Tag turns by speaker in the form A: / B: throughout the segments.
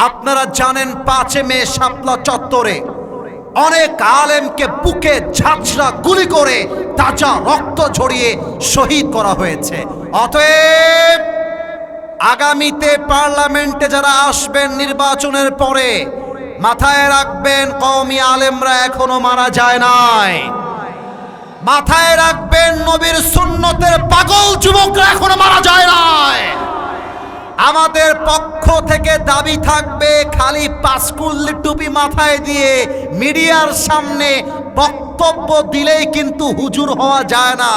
A: আপনারা জানেন 5 মে শাপলা চত্বরে অনেক আলেমকে বুকে ঝাঁঝরা গুলি করে তাজা রক্ত ঝরিয়ে শহীদ করা হয়েছে। অতএব আগামীতে পার্লামেন্টে যারা আসবেন নির্বাচনের পরে মাথায় রাখবেন, কওমি আলেমরা এখনো মারা যায় নাই। মাথায় রাখবেন, নবীর সুন্নতের পাগল যুবকরা এখনো মারা যায় নাই। আমাদের পক্ষ থেকে দাবি থাকবে, খালি পাঁচকুল্লি টুপি মাথায় দিয়ে মিডিয়ার সামনে বক্তব্য দিলেই কিন্তু হুজুর হওয়া যায় না।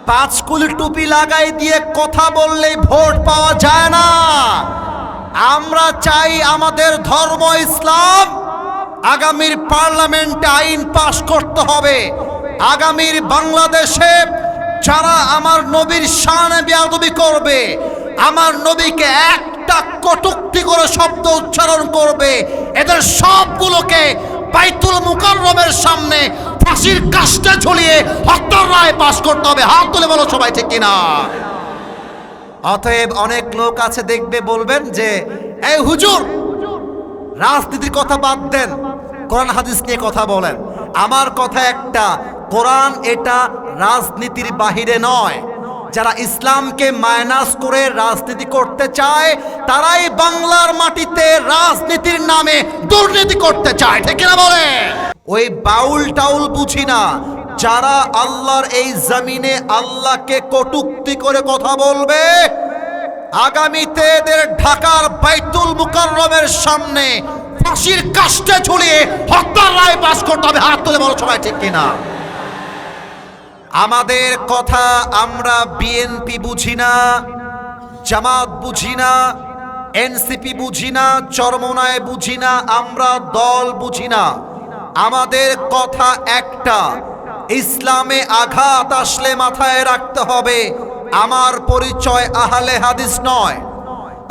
A: পাঁচকুলি টুপি লাগাই দিয়ে কথা বললেই ভোট পাওয়া যায় না। আমরা চাই আমাদের ধর্ম ইসলাম, আগামীর পার্লামেন্টে আইন পাশ করতে হবে। আগামীর বাংলাদেশে যারা আমার নবীর শানে বেয়াদবি করবে, আমার নবীকে একটা কটূক্তি করে শব্দ উচ্চারণ করবে, এদের সবগুলোকে বাইতুল মুকাররমের সামনে ফাঁসির কাস্টে ঝুলিয়ে হত্যার রায় পাশ করতে হবে। হাত তুলে বলো সবাই, ঠিক কিনা? অতএব অনেক লোক আছে দেখবে, বলবেন যে এই হুজুর রাজনীতির কথা বাদ দেন, কোরআন হাদিস নিয়ে কথা বলেন। আমার কথা একটা, কোরআন এটা রাজনীতির বাহিরে নয়। যারা ইসলামকে মাইনাস করে রাজনীতি করতে চায় তারাই বাংলার মাটিতে রাজনীতির নামে দুর্নীতি করতে চায়, ঠিক না বলে? ওই বাউল টাউল বুঝি না, যারা আল্লাহর এই জমিনে আল্লাহকে কটূক্তি করে কথা বলবে, আগামীতে এদের ঢাকার বাইতুল মুকাররমের সামনে ফাঁসির কাস্টে ঝুলিয়ে হত্যার রায় পাশ করতে হবে। হাত তুলে বলো সবাই, ঠিক কিনা? আমাদের কথা আমরা বিএনপি বুঝি না, জামাত বুঝি না, এনসিপি বুঝি না, চরমোনায় বুঝি না, আমরা দল বুঝি না। আমাদের কথা একটা, ইসলামে আঘাত আসলে মাথায় রাখতে হবে আমার পরিচয় আহলে হাদিস নয়,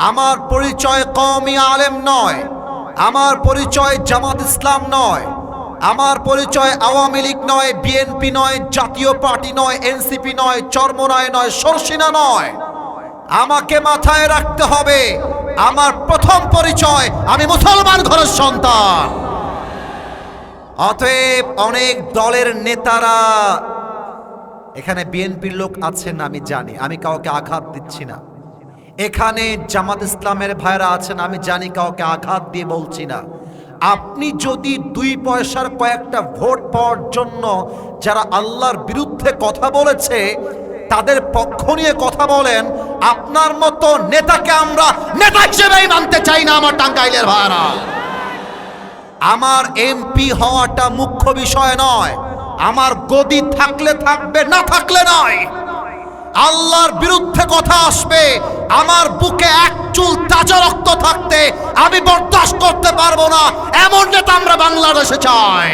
A: আমার পরিচয় কওমি আলেম নয়, আমার পরিচয় জামাত ইসলাম নয়, আমার পরিচয় আওয়ামী লীগ নয়, বিএনপি নয়, জাতীয় পার্টি নয়, এনসিপি নয়, চরমোনায় নয়, সরসিনা নয়। আমাকে মাথায় রাখতে হবে আমার প্রথম পরিচয় আমি মুসলমান ঘরের সন্তান। অতএব অনেক দলের নেতারা, এখানে বিএনপির লোক আছেন আমি জানি, আমি কাউকে আঘাত দিচ্ছি না। এখানে জামাত ইসলামের ভাইরা আছেন আমি জানি, কাউকে আঘাত দিয়ে বলছি না। আপনি যদি 2 পয়সার কয়েকটা ভোট পাওয়ার জন্য যারা আল্লাহর বিরুদ্ধে কথা বলেছে তাদের পক্ষ নিয়ে কথা বলেন, আপনার মতো নেতাকে আমরা নেতা হিসেবেই মানতে চাই না। আমার টাঙ্গাইলের ভাইরা, আমার এমপি হওয়াটা মুখ্য বিষয় নয়, আমার গদি থাকলে থাকবে, না থাকলে নয়। আল্লাহর বিরুদ্ধে কথা আসবে, আমার বুকে এক চুল তাজা রক্ত থাকতে আমি বরদাস্ত করতে পারবো না, এমন নেতা আমরা বাংলাদেশে চাই।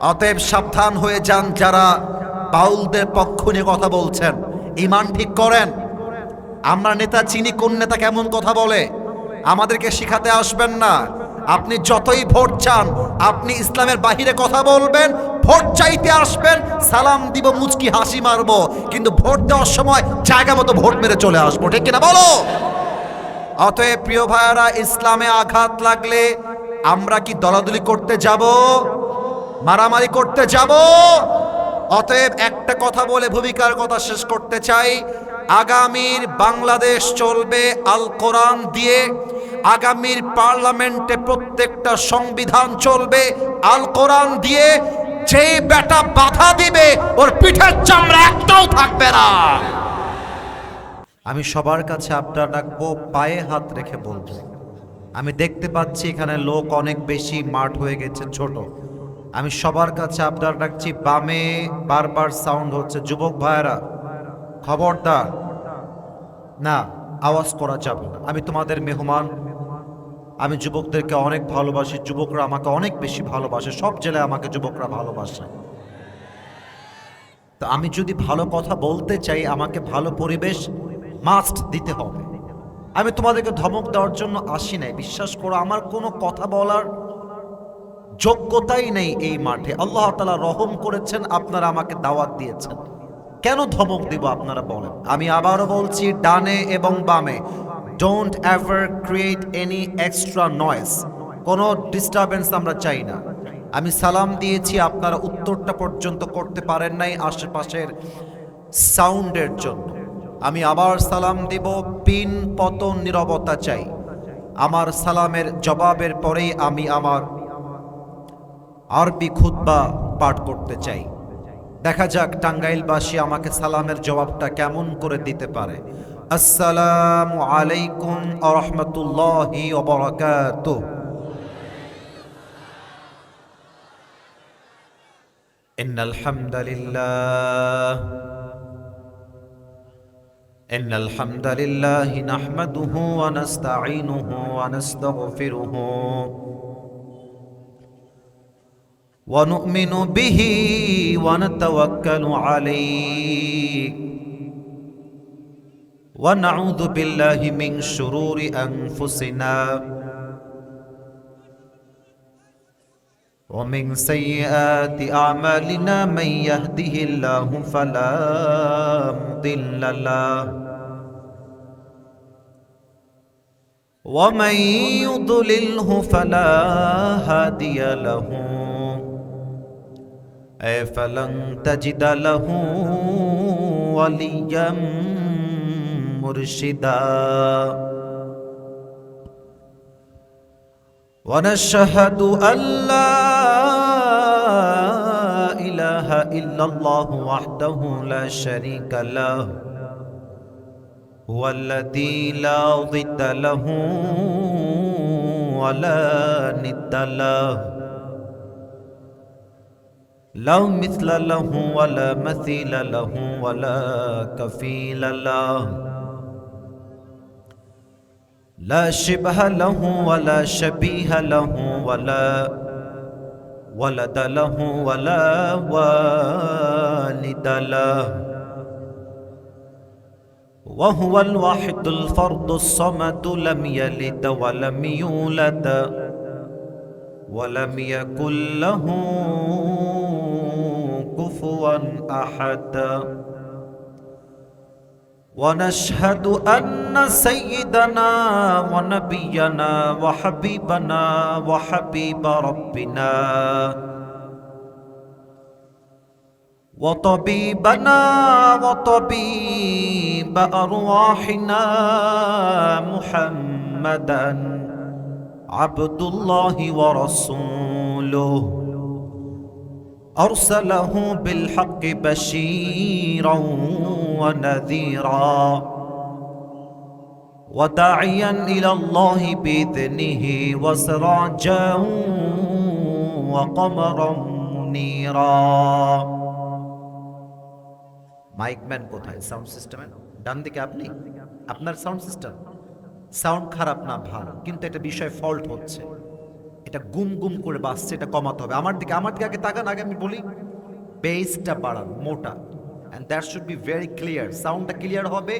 A: অতএব সাবধান হয়ে যান যারা বাউলদের পক্ষ নিয়ে কথা বলছেন, ঈমান ঠিক করেন। আমরা নেতা চিনি, কোন নেতা কেমন কথা বলে, আমাদেরকে শিখাতে আসবেন না। আপনি যতই ভোট চান, আপনি ইসলামের বাহিরে কথা বলবেন, ভোট চাইতে আসবেন, সালাম দিব, মুচকি হাসি মারবো, কিন্তু ভোট দেওয়ার সময় জায়গা মতো ভোট মেরে চলে আসবো, ঠিক কিনা বলো? অতএব প্রিয় ভাইয়ারা, ইসলামে আঘাত লাগলে আমরা কি দলাদলি করতে যাব, মারামারি করতে যাব? অতএব একটা কথা বলে ভূমিকার কথা শেষ করতে চাই, আগামীর বাংলাদেশ চলবে আল কোরআন দিয়ে, আগামীর পার্লামেন্টে প্রত্যেকটা সংবিধান চলবে আল কোরআন দিয়ে। যেই বেটা বাধা দিবে ওর পিঠের চামড়া একটাও থাকবে না। আমি সবার কাছে আবদার রাখবো, পায়ে হাত রেখে বলবো, আমি দেখতে পাচ্ছি এখানে লোক অনেক বেশি, মাঠ হয়ে গেছে ছোট। আমি সবার কাছে আবদার রাখছি, বামে বারবার সাউন্ড হচ্ছে, যুবক ভাইয়েরা খবরদার, না আওয়াজ করা যাবে না। আমি তোমাদের মেহমান, আমি যুবকদেরকে অনেক ভালোবাসি, যুবকরা আমাকে অনেক বেশি ভালোবাসে, সব জেলায় আমাকে যুবকরা ভালোবাসে। তো আমি যদি ভালো কথা বলতে চাই, আমাকে ভালো পরিবেশ মাস্ট দিতে হবে। আমি তোমাদেরকে ধমক দেওয়ার জন্য আসি নাই, বিশ্বাস করো আমার কোনো কথা বলার যোগ্যতাই নেই এই মাঠে। আল্লাহ তাআলা রহম করেছেন, আপনারা আমাকে দাওয়াত দিয়েছেন, কেন ধমক দিব আপনারা বলেন? আমি আবারও বলছি, ডানে এবং বামে don't ever create any extra noise, কোনো ডিস্টারবেন্স আমরা চাই না। আমি সালাম দিয়েছি, আপনারা উত্তরটা পর্যন্ত করতে পারেন নাই আশেপাশের সাউন্ডের জন্য। আমি আবার সালাম দিব, পিন পতন নীরবতা চাই। আমার সালামের জবাবের পরেই আমি আমার আরবি খুতবা পাঠ করতে চাই। দেখা যাক টাঙ্গাইলবাসী আমাকে সালামের জবাবটা কেমন করে দিতে পারে। আসসালামু আলাইকুম ওয়া রাহমাতুল্লাহি ওয়া বারাকাতুহু। ইন্নাল হামদালিল্লাহ নাহমাদুহু ওয়া নাস্তাঈনুহু ওয়া নাস্তাগফিরুহু ওয়া নু'মিনু বিহি ওয়া নাতাওয়াক্কালু আলাইহি ওয়া নাউযু বিল্লাহি মিন শুরুরি আনফুসিনা ومن سيئات أعمالنا من يهده الله فلا مضل له ومن يضلله فلا هادي له فلن تجد له وليا مرشدا ونشهد أن لا إله إلا الله وحده لا شريك له هو الذي لا ضد له ولا ند له لا مثل له ولا مثيل له ولا كفيل له لا شبه له ولا شبيه له ولا ولد له ولا والد له وهو الواحد الفرد الصمد لم يلد ولم يولد ولم يكن له كفوا أحد ونشهد أن سيدنا ونبينا وحبيبنا وحبيب ربنا وطبيبنا وطبيب أرواحنا محمدا عبد الله ورسوله أرسله بالحق بشيرا ونذيرا وداعيا إلى الله بإذنه وسراجا وقمرا منيرا মাইক ম্যান কোথায়? সাউন্ড সিস্টেমে ডান দিকে আপনি, আপনার সাউন্ড সিস্টেম সাউন্ড খারাপ না ভালো, কিন্তু একটা বিষয় ফল্ট হচ্ছে, এটা গুম গুম করে বাজছে, এটা কমাতে হবে। আমার দিকে আগে তাকান, আগে আমি বলি বেসটা বাড়ান, মোটা, and that should be very clear. সাউন্ডটা ক্লিয়ার হবে,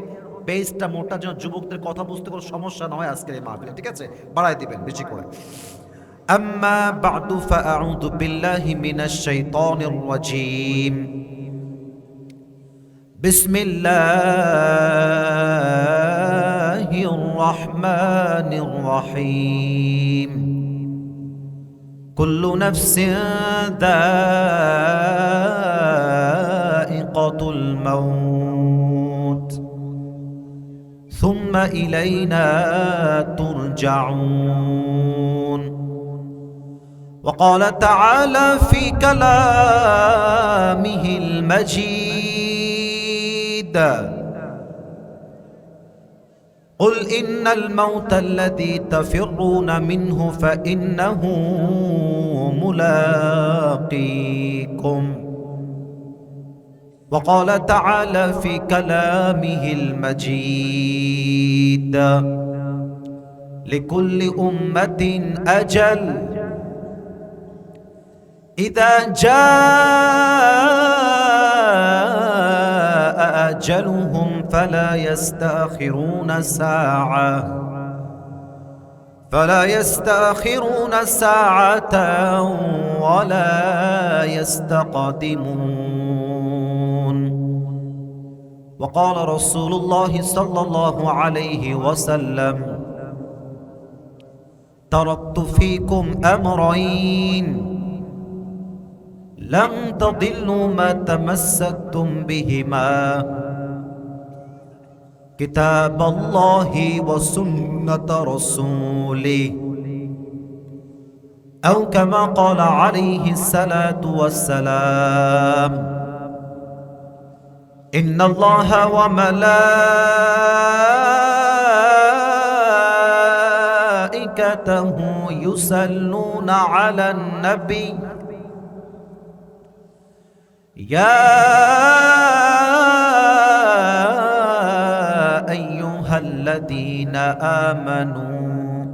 A: বেসটা মোটা, যেন যুবকদের কথা বুঝতে কোনো সমস্যা না হয় আজকের এই মাহফিলে, ঠিক আছে? বাড়াই দিবেন বেশি করে। আম্মা বা'দু ফাআউযু বিল্লাহি মিনাশ শাইতানির রাজীম। বিসমিল্লাহির রহমানির রহিম। كل نفس ذائقة الموت ثم إلينا ترجعون. وقال تعالى في كلامه المجيد: قل إن الموت الذي تفرون منه فإنه ملاقيكم. وقال تعالى في كلامه المجيد: لكل أمة أجل إذا جاء أجلهم فلا يستأخرون ساعة ولا يستقدمون. وقال رسول الله صلى الله عليه وسلم تركت فيكم أمرين لن تضلوا ما تمسكتم بهما كتاب الله وسنة رسوله أو كما قال عليه الصلاة والسلام إن الله وملائكته يصلون على النبي يا أيها الذين آمنوا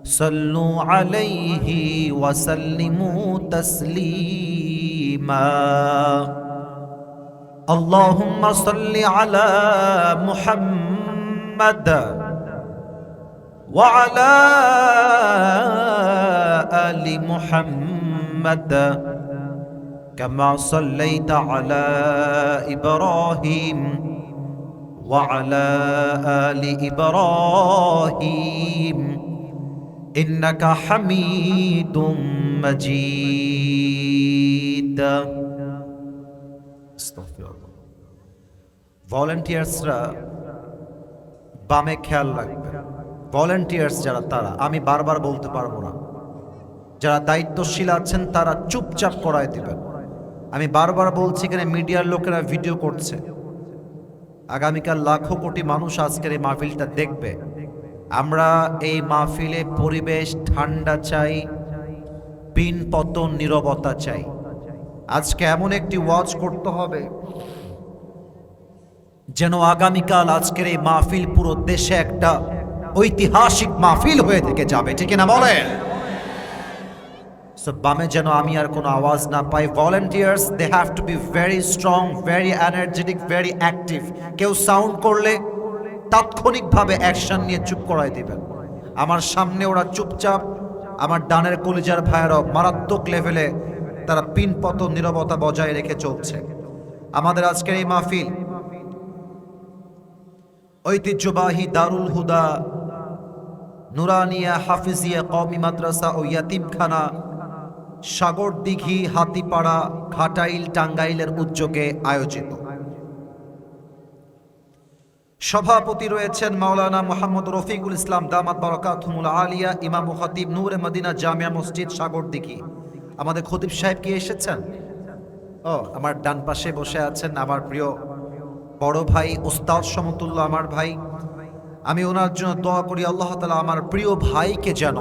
A: صلوا عليه وسلموا تسليما اللهم صل على محمد وعلى آل محمد كما صليت على إبراهيم وعلى آل إبراهيم إنك حميد مجيد ভলান্টিয়ার্সরা বামে খেয়াল রাখবেন। ভলান্টিয়ার্স যারা, তারা আমি বারবার বলতে পারবো না, যারা দায়িত্বশীল আছেন তারা চুপচাপ করায় দিবেন। আমি বারবার বলছি, এখানে মিডিয়ার লোকেরা ভিডিও করছে, আগামীকাল লাখো কোটি মানুষ আজকের এই মাহফিলটা দেখবে। আমরা এই মাহফিলে পরিবেশ ঠান্ডা চাই, পিন পতন নীরবতা চাই। আজকে এমন একটি ওয়াজ করতে হবে যেন আগামীকাল আজকের এই মাহফিল পুরো দেশে একটা ঐতিহাসিক মাহফিল হয়ে থেকে যাবে, ঠিক না বলেন? বামে যেন আমি আর কোনো আওয়াজ না পাই। Volunteers they have to be very strong, very energetic, very active. কেউ সাউন্ড করলে তাৎক্ষণিকভাবে অ্যাকশন নিয়ে চুপ করাই দিবেন। আমার সামনে ওরা চুপচাপ, আমার ডানের কলিজার ভাইয়েরাও মারাত্মক লেভেলে তারা পিন পতন নীরবতা বজায় রেখে চলছে। আমাদের আজকের এই মাহফিল ঐতিহ্যবাহী দারুল হুদা নুরানিয়া হাফিজিয়া কওমি মাদ্রাসা ও ইয়াতিমখানা সাগরদিঘি হাতিপাড়া ঘাটাইল টাঙ্গাইলের উদ্যোগে আয়োজিত। সভাপতি রয়েছেন মাওলানা মোহাম্মদ রফিকুল ইসলাম দামাত বারাকাতুহুল আলিয়া, ইমাম ও খতিব নূরে মদিনা জামিয়া মসজিদ সাগরদিঘি। আমাদের খতিব সাহেব কি এসেছেন? আমার ডান পাশে বসে আছেন আমার প্রিয় বড় ভাই উস্তাদ সমতুল্য আমার ভাই। আমি ওনার জন্য দোয়া করি আল্লাহ তাআলা আমার প্রিয় ভাইকে যেন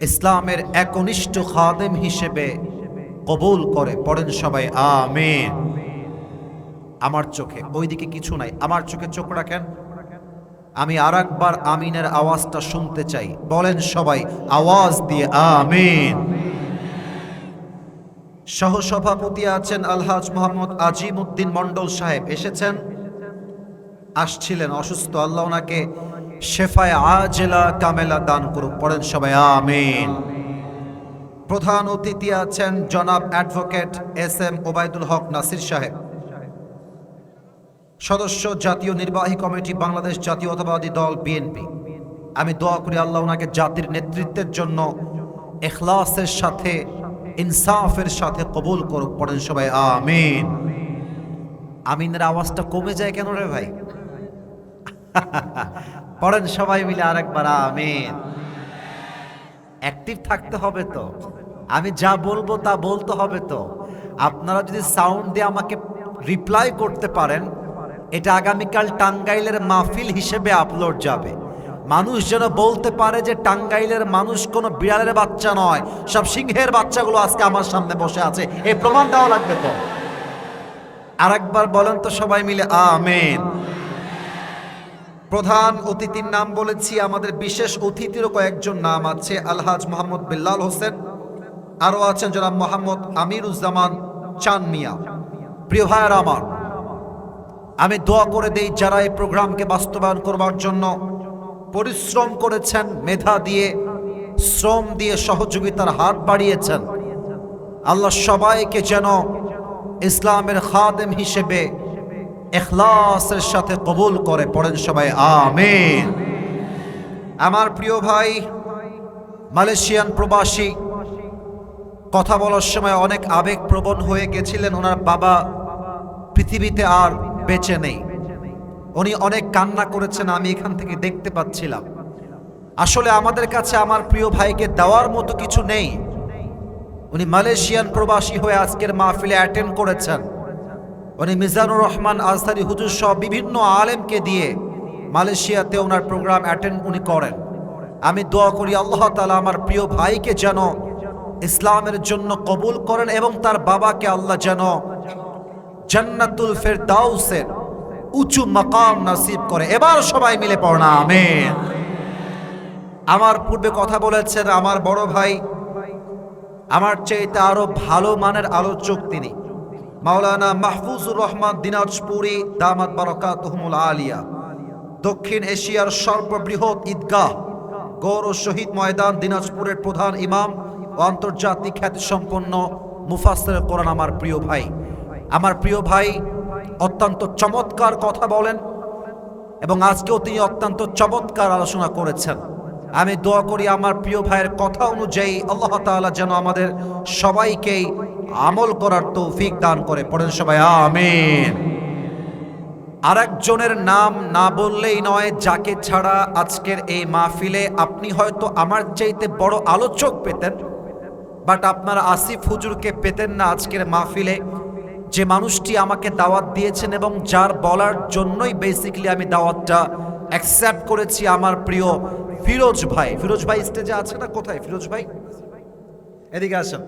A: ইসলামের একনিষ্ঠ খাদেম হিসেবে কবুল করে। পড়েন সবাই আমিন। আমার চোখে ওইদিকে কিছু নাই, আমার চোখে চোখ রাখেন। আমি আরেকবার আমিনের আওয়াজটা শুনতে চাই। বলেন সবাই আওয়াজ দিয়ে আমিন। সহসভাপতি আছেন আলহাজ মোহাম্মদ আজিম উদ্দিন মন্ডল সাহেব, এসেছেন, আসছিলেন অসুস্থ। আল্লাহ ওনাকে শেফায়ে আজেলা কামেলা দান করুক। পড়েন সবাই আমিন। প্রধান অতিথি আছেন জনাব অ্যাডভোকেট এস এম ওবায়দুল হক নাসির সাহেব, সদস্য জাতীয় নির্বাহী কমিটি বাংলাদেশ জাতীয়তাবাদী দল বিএনপি। আমি দোয়া করি আল্লাহ ওনাকে জাতির নেতৃত্বের জন্য ইখলাসের সাথে ইনসাফের সাথে কবুল করুক। পড়েন সবাই আমিন। আমিনের আওয়াজটা কমে যায় কেন রে ভাই? পড়েন সবাই মিলে আরেকবার আমিন। অ্যাক্টিভ থাকতে হবে তো, আমি যা বলবো তা বলতে হবে তো। আপনারা যদি সাউন্ড দিয়ে আমাকে রিপ্লাই করতে পারেন, এটা আগামীকাল টাঙ্গাইলের মাহফিল হিসেবে আপলোড যাবে। মানুষ যেন বলতে পারে যে টাঙ্গাইলের মানুষ কোনো বিড়ালের বাচ্চা নয়, সব সিংহের বাচ্চাগুলো আজকে আমার সামনে বসে আছে, এই প্রমাণ দেওয়া লাগবে তো। আরেকবার বলেন তো সবাই মিলে আমিন। প্রধান অতিথির নাম বলেছি, আমাদের বিশেষ অতিথিরও কয়েকজন নাম আছে। আলহাজ মোহাম্মদ বিল্লাল হোসেন, আরও আছেন জনাব মোহাম্মদ আমিরুজ্জামান চান মিয়া। প্রিয় ভাইয়েরা আমার, আমি দোয়া করে দেই যারা এই প্রোগ্রামকে বাস্তবায়ন করবার জন্য পরিশ্রম করেছেন, মেধা দিয়ে শ্রম দিয়ে সহযোগিতার হাত বাড়িয়েছেন, আল্লাহ সবাইকে যেন ইসলামের খাদেম হিসেবে ইখলাসের সাথে কবুল করে। পড়েন সবাই আমিন। আমার প্রিয় ভাই মালয়েশিয়ান প্রবাসী, কথা বলার সময় অনেক আবেগপ্রবণ হয়ে গেছিলেন। ওনার বাবা পৃথিবীতে আর বেঁচে নেই। উনি অনেক কান্না করেছেন, আমি এখান থেকে দেখতে পাচ্ছিলাম। আসলে আমাদের কাছে আমার প্রিয় ভাইকে দেওয়ার মতো কিছু নেই। উনি মালয়েশিয়ান প্রবাসী হয়ে আজকের মাহফিলে অ্যাটেন্ড করেছেন। উনি মিজানুর রহমান আজহারি হুজুর সহ বিভিন্ন আলেমকে দিয়ে মালয়েশিয়াতে ওনার প্রোগ্রাম অ্যাটেন্ড উনি করেন। আমি দোয়া করি আল্লাহ তাআলা আমার প্রিয় ভাইকে যেন ইসলামের জন্য কবুল করেন এবং তার বাবাকে আল্লাহ যেন জান্নাতুল ফেরদাউসের উঁচু মাকাম নসিব করে। এবার সবাই মিলে পড়না আমিন। আমার পূর্বে কথা বলেছেন আমার বড় ভাই, আমার চাইতে আরো ভালো মানের আলোচক তিনি, মাওলানা মাহফুজুর রহমান দিনাজপুরি দামাত বারাকাতুহুমুল আলিয়া। দক্ষিণ এশিয়ার সর্ববৃহৎ ঈদগাহ গৌর শহীদ ময়দান দিনাজপুরের প্রধান ইমাম ও আন্তর্জাতিক খ্যাতিসম্পন্ন মুফাসসির কোরআন আমার প্রিয় ভাই। আমার প্রিয় ভাই অত্যন্ত চমৎকার কথা বলেন এবং আজকেও তিনি অত্যন্ত চমৎকার আলোচনা করেছেন। আমি দোয়া করি আমার প্রিয় ভাইয়ের কথা অনুযায়ী আল্লাহ তাআলা যেন আমাদের সবাইকেই আমল করার তৌফিক দান করে। পড়েন সবাই আমিন। আরেকজনের নাম না বললেই নয়, যাকে ছাড়া আজকের এই মাহফিলে আপনি হয়তো আমার চাইতে বড় আলোচক পেতেন, বাট আপনারা আসিফ হুজুরকে পেতেন না আজকের মাহফিলে। যে মানুষটি আমাকে দাওয়াত দিয়েছেন এবং যার বলার জন্যই বেসিক্যালি আমি দাওয়াতটা অ্যাকসেপ্ট করেছি, আমার প্রিয় ফিরোজ ভাই। ফিরোজ ভাই স্টেজে আছে না? কোথায় ফিরোজ ভাই? এদিকে আসেন।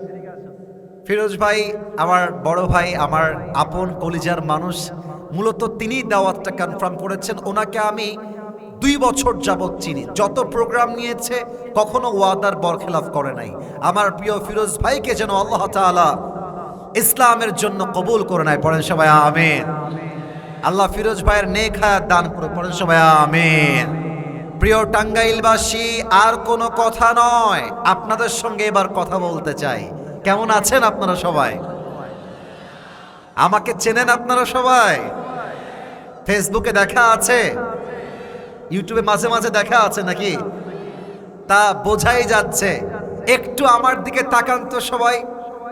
A: ফিরোজ ভাই আমার বড় ভাই, আমার আপন কলিজার মানুষ। মূলত তিনি দাওয়াতটা কনফার্ম করেছেন। ওনাকে আমি 2 বছর যাবৎ চিনি। যত প্রোগ্রাম নিয়েছে কখনো ওয়াদার বরখেলাফ করে নাই। আমার প্রিয় ফিরোজ ভাইকে যেন আল্লাহ তাআলা ইসলামের জন্য কবুল করে নেয়। পড়েন সবাই আমিন। আল্লাহ ফিরোজ ভাইয়ের নেক হায়াত দান করে। পড়েন সবাই আমিন। প্রিয় টাঙ্গাইলবাসী, আর কোনো কথা নয়, আপনাদের সঙ্গে এবার কথা বলতে চাই। কেমন আছেন আপনারা সবাই? আমাকে চেনেন আপনারা সবাই? ফেসবুকে দেখা আছে, ইউটিউবে মাঝে মাঝে দেখা আছে নাকি? তা বোঝাই যাচ্ছে। একটু আমার দিকে তাকান তো সবাই।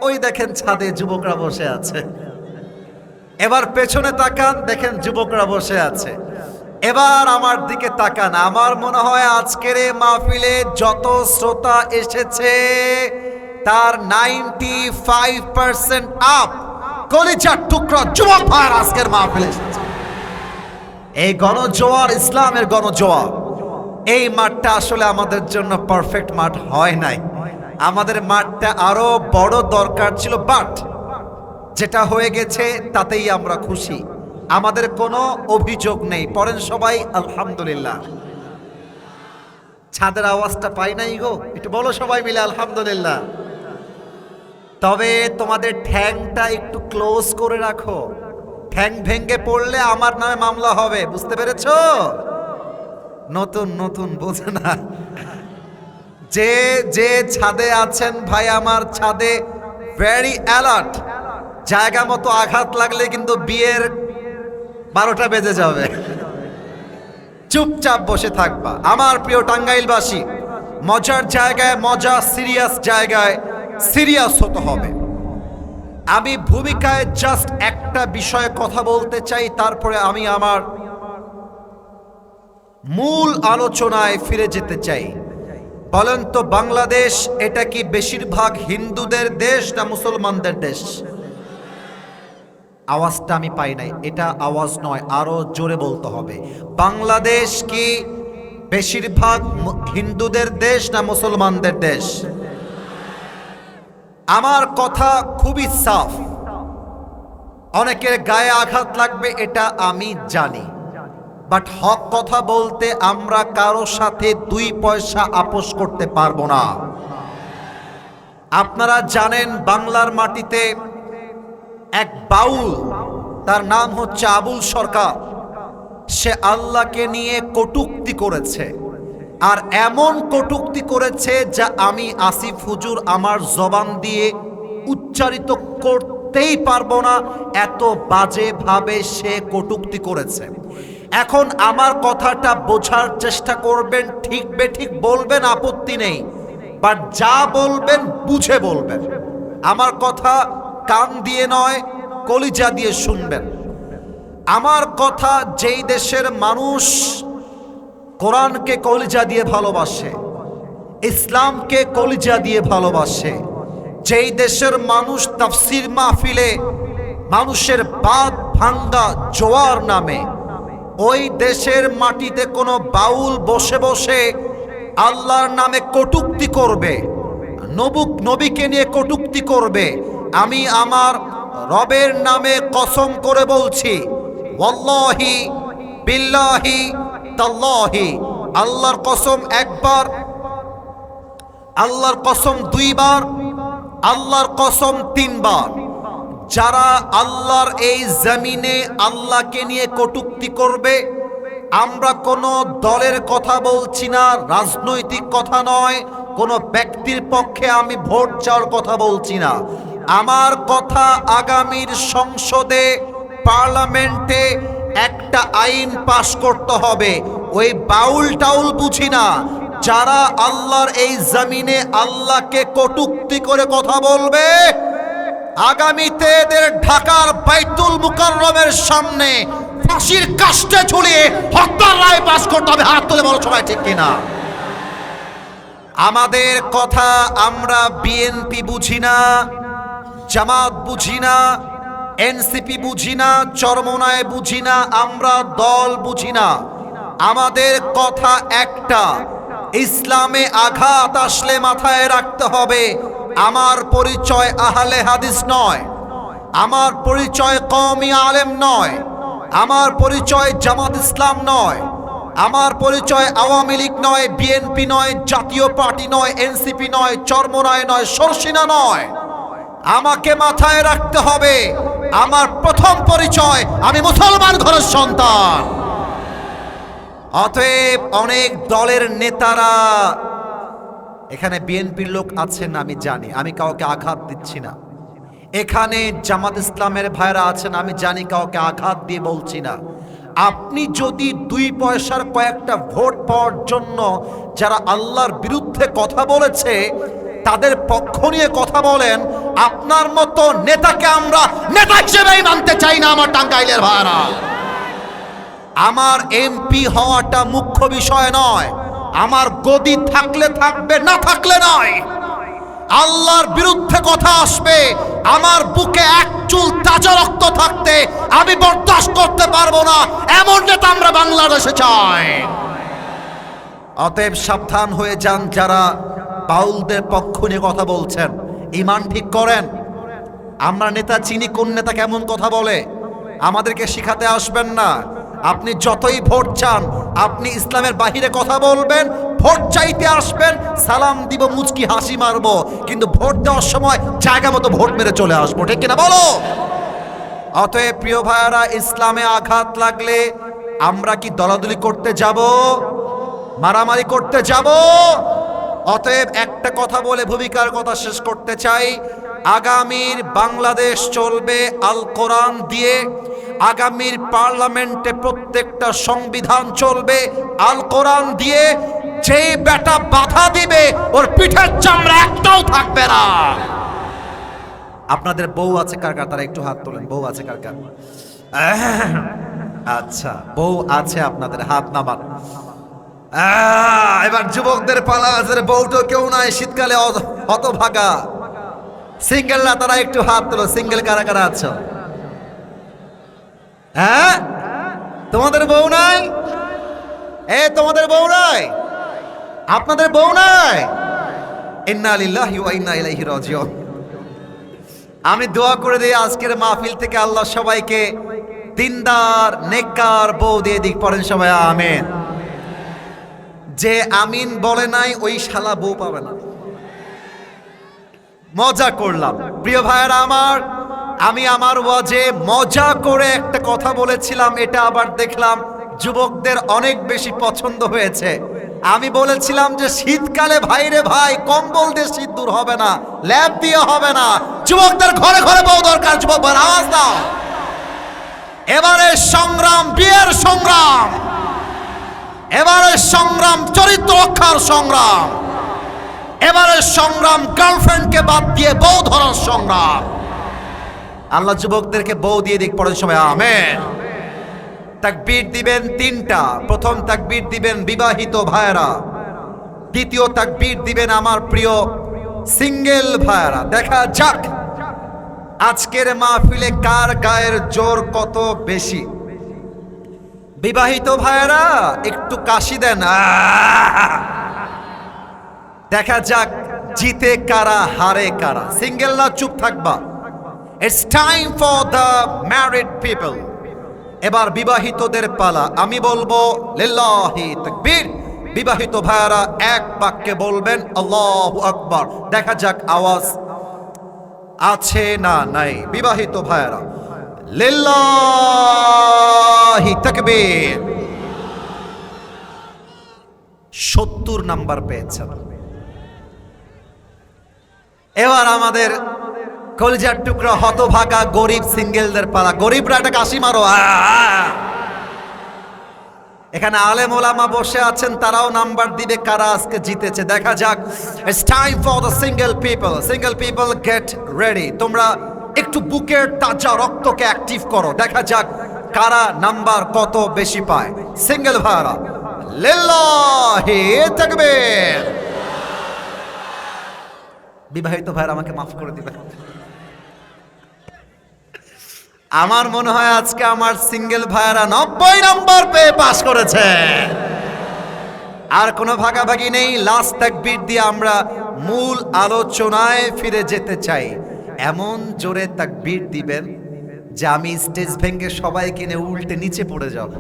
A: ওই দেখেন ছাদে যুবকরা বসে আছে। এবার পেছনে তাকান, দেখেন যুবকরা বসে আছে। এবার আমার দিকে তাকান। আমার মনে হয় আজকের এই মাহফিলে যত শ্রোতা এসেছে তার 95% আপ কলিজার টুকরা যুবক ভাইয়ের আজকের মাহফিলে এসেছে। এই গণজোয়ার ইসলামের গণজোয়ার। এই মাঠটা আসলে আমাদের জন্য পারফেক্ট মাঠ হয় নাই। আমাদের মাঠটা আরো বড় দরকার ছিল, বাট যেটা হয়ে গেছে তাতেই আমরা খুশি। আমাদের কোনো অভিযোগ নেই। পড়েন সবাই আলহামদুলিল্লাহ। ছাদের আওয়াজটা পাই নাই গো, একটু বলো সবাই মিলে আলহামদুলিল্লাহ। তবে তোমাদের ঠ্যাংটা একটু ক্লোজ করে রাখো। ঠ্যাং ভেঙে পড়লে আমার নামে মামলা হবে, বুঝতে পেরেছো? নতুন নতুন বোঝে না। যে যে ছাদে আছেন ভাই, আমার ছাদে ভেরি অ্যালার্ট। জায়গা মতো আঘাত লাগলে কিন্তু বিয়ের 12টা বেজে যাবে। চুপচাপ বসে থাকবা। আমার প্রিয় টাঙ্গাইলবাসী, মজার জায়গায় মজা, সিরিয়াস জায়গায় সিরিয়াস হতে হবে। আমি ভূমিকায় জাস্ট একটা বিষয়ে কথা বলতে চাই, তারপরে আমি আমার মূল আলোচনায় ফিরে যেতে চাই। বলেন তো, বাংলাদেশ এটা কি বেশিরভাগ হিন্দুদের দেশ না মুসলমানদের দেশ? আওয়াজটা আমি পাই নাই। এটা আওয়াজ নয়, আরো জোরে বলতে হবে। বাংলাদেশ কি বেশিরভাগ হিন্দুদের দেশ না মুসলমানদের দেশ? আমার কথা খুবই সাফ। অনেকের গায়ে আঘাত লাগবে, এটা আমি জানি, বাট হক কথা বলতে আমরা কারো সাথে 2 পয়সা আপোষ করতে পারবো না। আপনারা জানেন বাংলার মাটিতে এক বাউল, তার নাম হচ্ছে আবুল সরকার। সে আল্লাহকে নিয়ে কটূক্তি করেছে, আর এমন কটূক্তি করেছে যা আমি আসিফ হুজুর আমার জবান দিয়ে উচ্চারিত করতে করতেই পারবো না, এত বাজেভাবে সে কটূক্তি করেছে। এখন আমার কথাটা বোঝার চেষ্টা করবেন, ঠিক বেঠিক বলবেন, আপত্তি নেই, বাট যা বলবেন বুঝে বলবেন। আমার কথা কান দিয়ে নয়, কলিজা দিয়ে শুনবেন। আমার কথা যেই দেশের মানুষ কোরআনকে কলিজা দিয়ে ভালোবাসে, ইসলামকে কলিজা দিয়ে ভালোবাসে, যেই দেশের মানুষ তাফসির মাহফিলে মানুষের বাদ ভাঙ্গা জোয়ার নামে, ওই দেশের মাটিতে কোনো বাউল বসে বসে আল্লাহর নামে কটূক্তি করবে, নবীকে নিয়ে কটূক্তি করবে, আমি আমার রবের নামে কসম করে বলছি, ওয়াল্লাহি বিল্লাহি তাল্লাহি, আল্লাহর কসম একবার, আল্লাহর কসম দুইবার, আল্লাহর কসম তিনবার, যারা আল্লাহর এই জমিনে আল্লাহকে নিয়ে কটূক্তি করবে, আমরা কোনো দলের কথা বলছি না, রাজনৈতিক কথা নয়, কোনো ব্যক্তির পক্ষে আমি ভোট চাওয়ার কথা বলছি না। আমার কথা আগামীর সংসদে, পার্লামেন্টে একটা আইন পাশ করতে হবে। ওই বাউল টাউল বুঝি না, যারা আল্লাহর এই জমিনে আল্লাহকে কটূক্তি করে কথা বলবে, আগামীতে এদের ঢাকার বাইতুল মুকাররমের সামনে ফাঁসির কাস্টে ঝুলিয়ে হত্যার রায় পাশ করতে হবে। হাত তুলে বলো সবাই, ঠিক কিনা? আমাদের কথা আমরা বিএনপি বুঝি না, জামাত বুঝি না, এনসিপি বুঝি না, চরমোনায় বুঝি না, আমরা দল বুঝি না। আমাদের কথা একটা, ইসলামে আঘাত আসলে মাথায় রাখতে হবে, আমার পরিচয় আহলে হাদিস নয়, আমার পরিচয় কওমি আলেম নয়, আমার পরিচয় জামাত ইসলাম নয়, আমার পরিচয় আওয়ামী লীগ নয়, বিএনপি নয়, জাতীয় পার্টি নয়, এনসিপি নয়, চরমোনায় নয়, সরসিনা নয়। আমাকে মাথায় রাখতে হবে, আমার প্রথম পরিচয় আমি মুসলমান ঘরের সন্তান। অতএব অনেক দলের নেতারা, এখানে বিএনপির লোক আছেন আমি জানি, আমি কাউকে আঘাত দিচ্ছি না। এখানে জামাত ইসলামের ভাইরা আছেন আমি জানি, কাউকে আঘাত দিয়ে বলছি না। আপনি যদি 2 পয়সার কয়েকটা ভোট পাওয়ার জন্য যারা আল্লাহর বিরুদ্ধে কথা বলেছে তাদের পক্ষ নিয়ে কথা বলেন, আপনার মতো নেতাকে আমরা নেতা হিসেবেই মানতে চাই না। আমার টাঙ্গাইলের ভাইরা, আমার এমপি হওয়াটা মুখ্য বিষয় নয়, আমার গদি থাকলে থাকবে, না থাকলে নয়। আল্লাহর বিরুদ্ধে কথা আসবে, আমার বুকে এক চুল তাজা রক্ত থাকতে আমি বরদাস্ত করতে পারবো না, এমন নেতা আমরা বাংলাদেশে চাই। অতএব সাবধান হয়ে যান যারা বাউলদের পক্ষ নিয়ে কথা বলছেন, ঈমান ঠিক করেন। আমরা নেতা চিনি, কোন নেতা কেমন কথা বলে, আমাদেরকে শিখাতে আসবেন না। আপনি যতই ভোট চান, আপনি ইসলামের বাহিরে কথা বলবেন, ভোট চাইতে আসবেন, সালাম দিব, মুচকি হাসি মারবো, কিন্তু ভোট দেওয়ার সময় জায়গা মতো ভোট মেরে চলে আসবো, ঠিক কিনা বলো? অতএব প্রিয় ভাইয়ারা, ইসলামে আঘাত লাগলে আমরা কি দলাদলি করতে যাব, মারামারি করতে যাব? অতএব একটা কথা বলে ভূমিকার কথা শেষ করতে চাই, আগামীর বাংলাদেশ চলবে আল কোরআন দিয়ে, আগামীর পার্লামেন্টে প্রত্যেকটা সংবিধান চলবে আল কোরআন দিয়ে। যে বেটা বাধা দিবে ওর পিঠের চামড়া একটাও থাকবে না। আপনাদের বউ আছে কার কার, তারা একটু হাত তোলেন। বউ আছে কার কার? আচ্ছা, বউ আছে আপনাদের, হাত নামান। এবার যুবকদের পালা, বউটো কেউ নাই, শীতকালে হতভাগা সিঙ্গেলরা, তারা একটু হাত তোলো। সিঙ্গেল কারা কারা আছো? হ্যাঁ, তোমাদের বউ নাই? তোমাদের বউ নাই? আপনাদের বউ নাই? ইন্না লিল্লাহি ওয়া ইন্না ইলাইহি রাজিউন। আমি দোয়া করে দিই আজকের মাহফিল থেকে আল্লাহ সবাইকে দিনদার নেককার বউ দিয়ে দিক। পড়েন সবাই আমিন। যে আমিন বলে নাই ওই শালা বউ পাবে না। মজা করলাম প্রিয় ভাইয়েরা আমার। আমি আমার ওয়াজে মজা করে একটা কথা বলেছিলাম, এটা আবার দেখলাম যুবকদের অনেক বেশি পছন্দ হয়েছে। আমি বলেছিলাম যে শীতকালে ভাইরে ভাই কম্বল দিয়ে শীত দূর হবে না, ল্যাপ দিয়ে হবে না, যুবকদের ঘরে ঘরে বউ দরকার, যুবক ভাইরা আওয়াজ দাও। এবারে সংগ্রাম বিয়ের সংগ্রাম, এবারে সংগ্রাম চরিত্র রক্ষার সংগ্রাম, এবারে সংগ্রাম গার্লফ্রেন্ডকে বাদ দিয়ে বউ ধরার সংগ্রাম। আল্লাহ যুবকদেরকে বউ দিয়ে দিক পড়েন সবাই আমেন। তাকবীর দিবেন তিনটা। প্রথম তাকবীর দিবেন বিবাহিত ভাইরা, দ্বিতীয় তাকবীর দিবেন আমার প্রিয় সিঙ্গেল ভাইরা। দেখা যাক আজকের মাহফিলে কার গায়ের জোর কত বেশি। বিবাহিত ভাইরা একটু কাশি দেন, দেখা যাক জিতে কারা হারে কারা। সিঙ্গেলরা চুপ থাকবা। It's time for the married people. এবার বিবাহিতদের পালা। আমি বলবো লিল্লাহি তাকবীর, বিবাহিত ভাইরা এক বাক্যে বলবেন আল্লাহু আকবার। দেখা যাক আওয়াজ আছে না নাই। বিবাহিত ভাইরা লিল্লাহি তাকবীর। 70 নাম্বার পেয়েছেন। এবার আমাদের কলিজার টুকরা হতভাগা গরিব সিঙ্গেলদের পালা। গরিবরা একটা কাশি মারো। এখানে আলেম ওলামা বসে আছেন, তারাও নাম্বার দিবে কারা আজকে জিতেছে। দেখা যাক। It's time for the single people. Single people get ready. তোমরা একটু বুকের তাজা রক্তকে অ্যাক্টিভ করো। দেখা যাক কারা নাম্বার কত বেশি পায়। সিঙ্গেল ভাইরা লিল্লাহি তাকবীর। বিবাহিত ভাইরা আমাকে মাফ করে দিবেন। আমার মনে হয় আজকে আমার সিঙ্গেল ভাইরা 90 নাম্বার পেয়ে পাস করেছে। আর কোনো ভাগাভাগি নেই। লাস্ট তাকবীর দিয়ে আমরা মূল আলোচনায় ফিরে যেতে চাই। এমন জোরে তাকবীর দিবেন যে আমি স্টেজ ভেঙে সবাইকে নিয়ে উল্টে নিচে পড়ে যাব।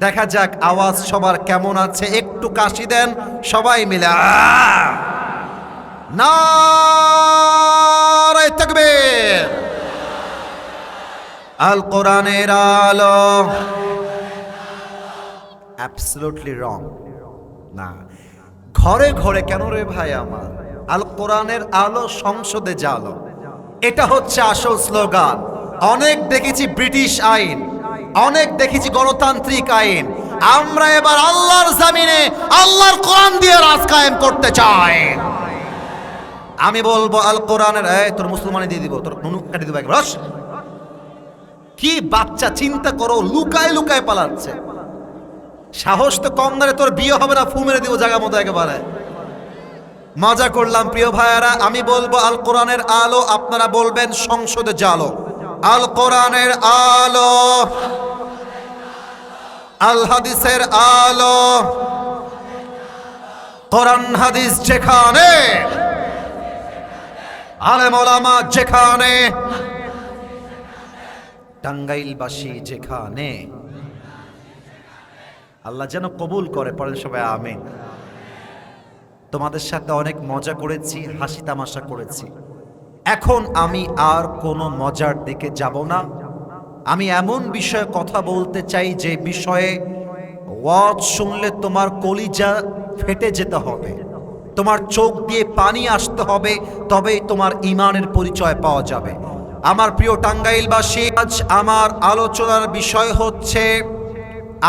A: দেখা যাক আওয়াজ সবার কেমন আছে। একটু কাশি দেন সবাই মিলে। নারে তাকবীর। আল কোরআনের আলো। অ্যাবসলিউটলি রং। না, ঘরে ঘরে কেন রে ভাই আমার? আল কোরআনের আলো সংসদে জালো, এটা হচ্ছে আসল স্লোগান। অনেক দেখেছি ব্রিটিশ আইন, অনেক দেখেছি গণতান্ত্রিক আইন। আমরা এবার আল্লাহর জমিনে আল্লাহর কোরআন দিয়ে রাজ কায়েম করতে চাই। আমি বলবো আল কোরআনের, তোর মুসলমানি দিয়ে দিব, তোর নুনুক কাটি দিব একবার। কি বাচ্চা চিন্তা করো, লুকায় লুকায় পালাচ্ছে। সাহস তো কম না রে, তোর বিয়ে হবে না, ফু মেরে দিব জায়গা মতো একেবারে। মজা করলাম প্রিয় ভাইয়ারা। আমি বলবো আল কোরআনের আলো, আপনারা বলবেন সংসদে জালো। আল কোরআনের আলো, আল হাদিসের আলো। কোরআন হাদিস যেখানে, আলেম ওলামা যেখানে, টাঙ্গাইলবাসী যেখানে। আল্লাহ যেন কবুল করে। পড়েন সবাই আমিন। তোমাদের সাথে অনেক মজা করেছি, হাসি তামাশা করেছি। এখন আমি আর কোনো মজার দিকে যাব না। আমি এমন বিষয়ে কথা বলতে চাই যে বিষয়ে ওয়াজ শুনলে তোমার কলিজা ফেটে যেতে হবে, তোমার চোখ দিয়ে পানি আসতে হবে, তবেই তোমার ঈমানের পরিচয় পাওয়া যাবে। আমার প্রিয় টাঙ্গাইলবাসী, আজ আমার আলোচনার বিষয় হচ্ছে,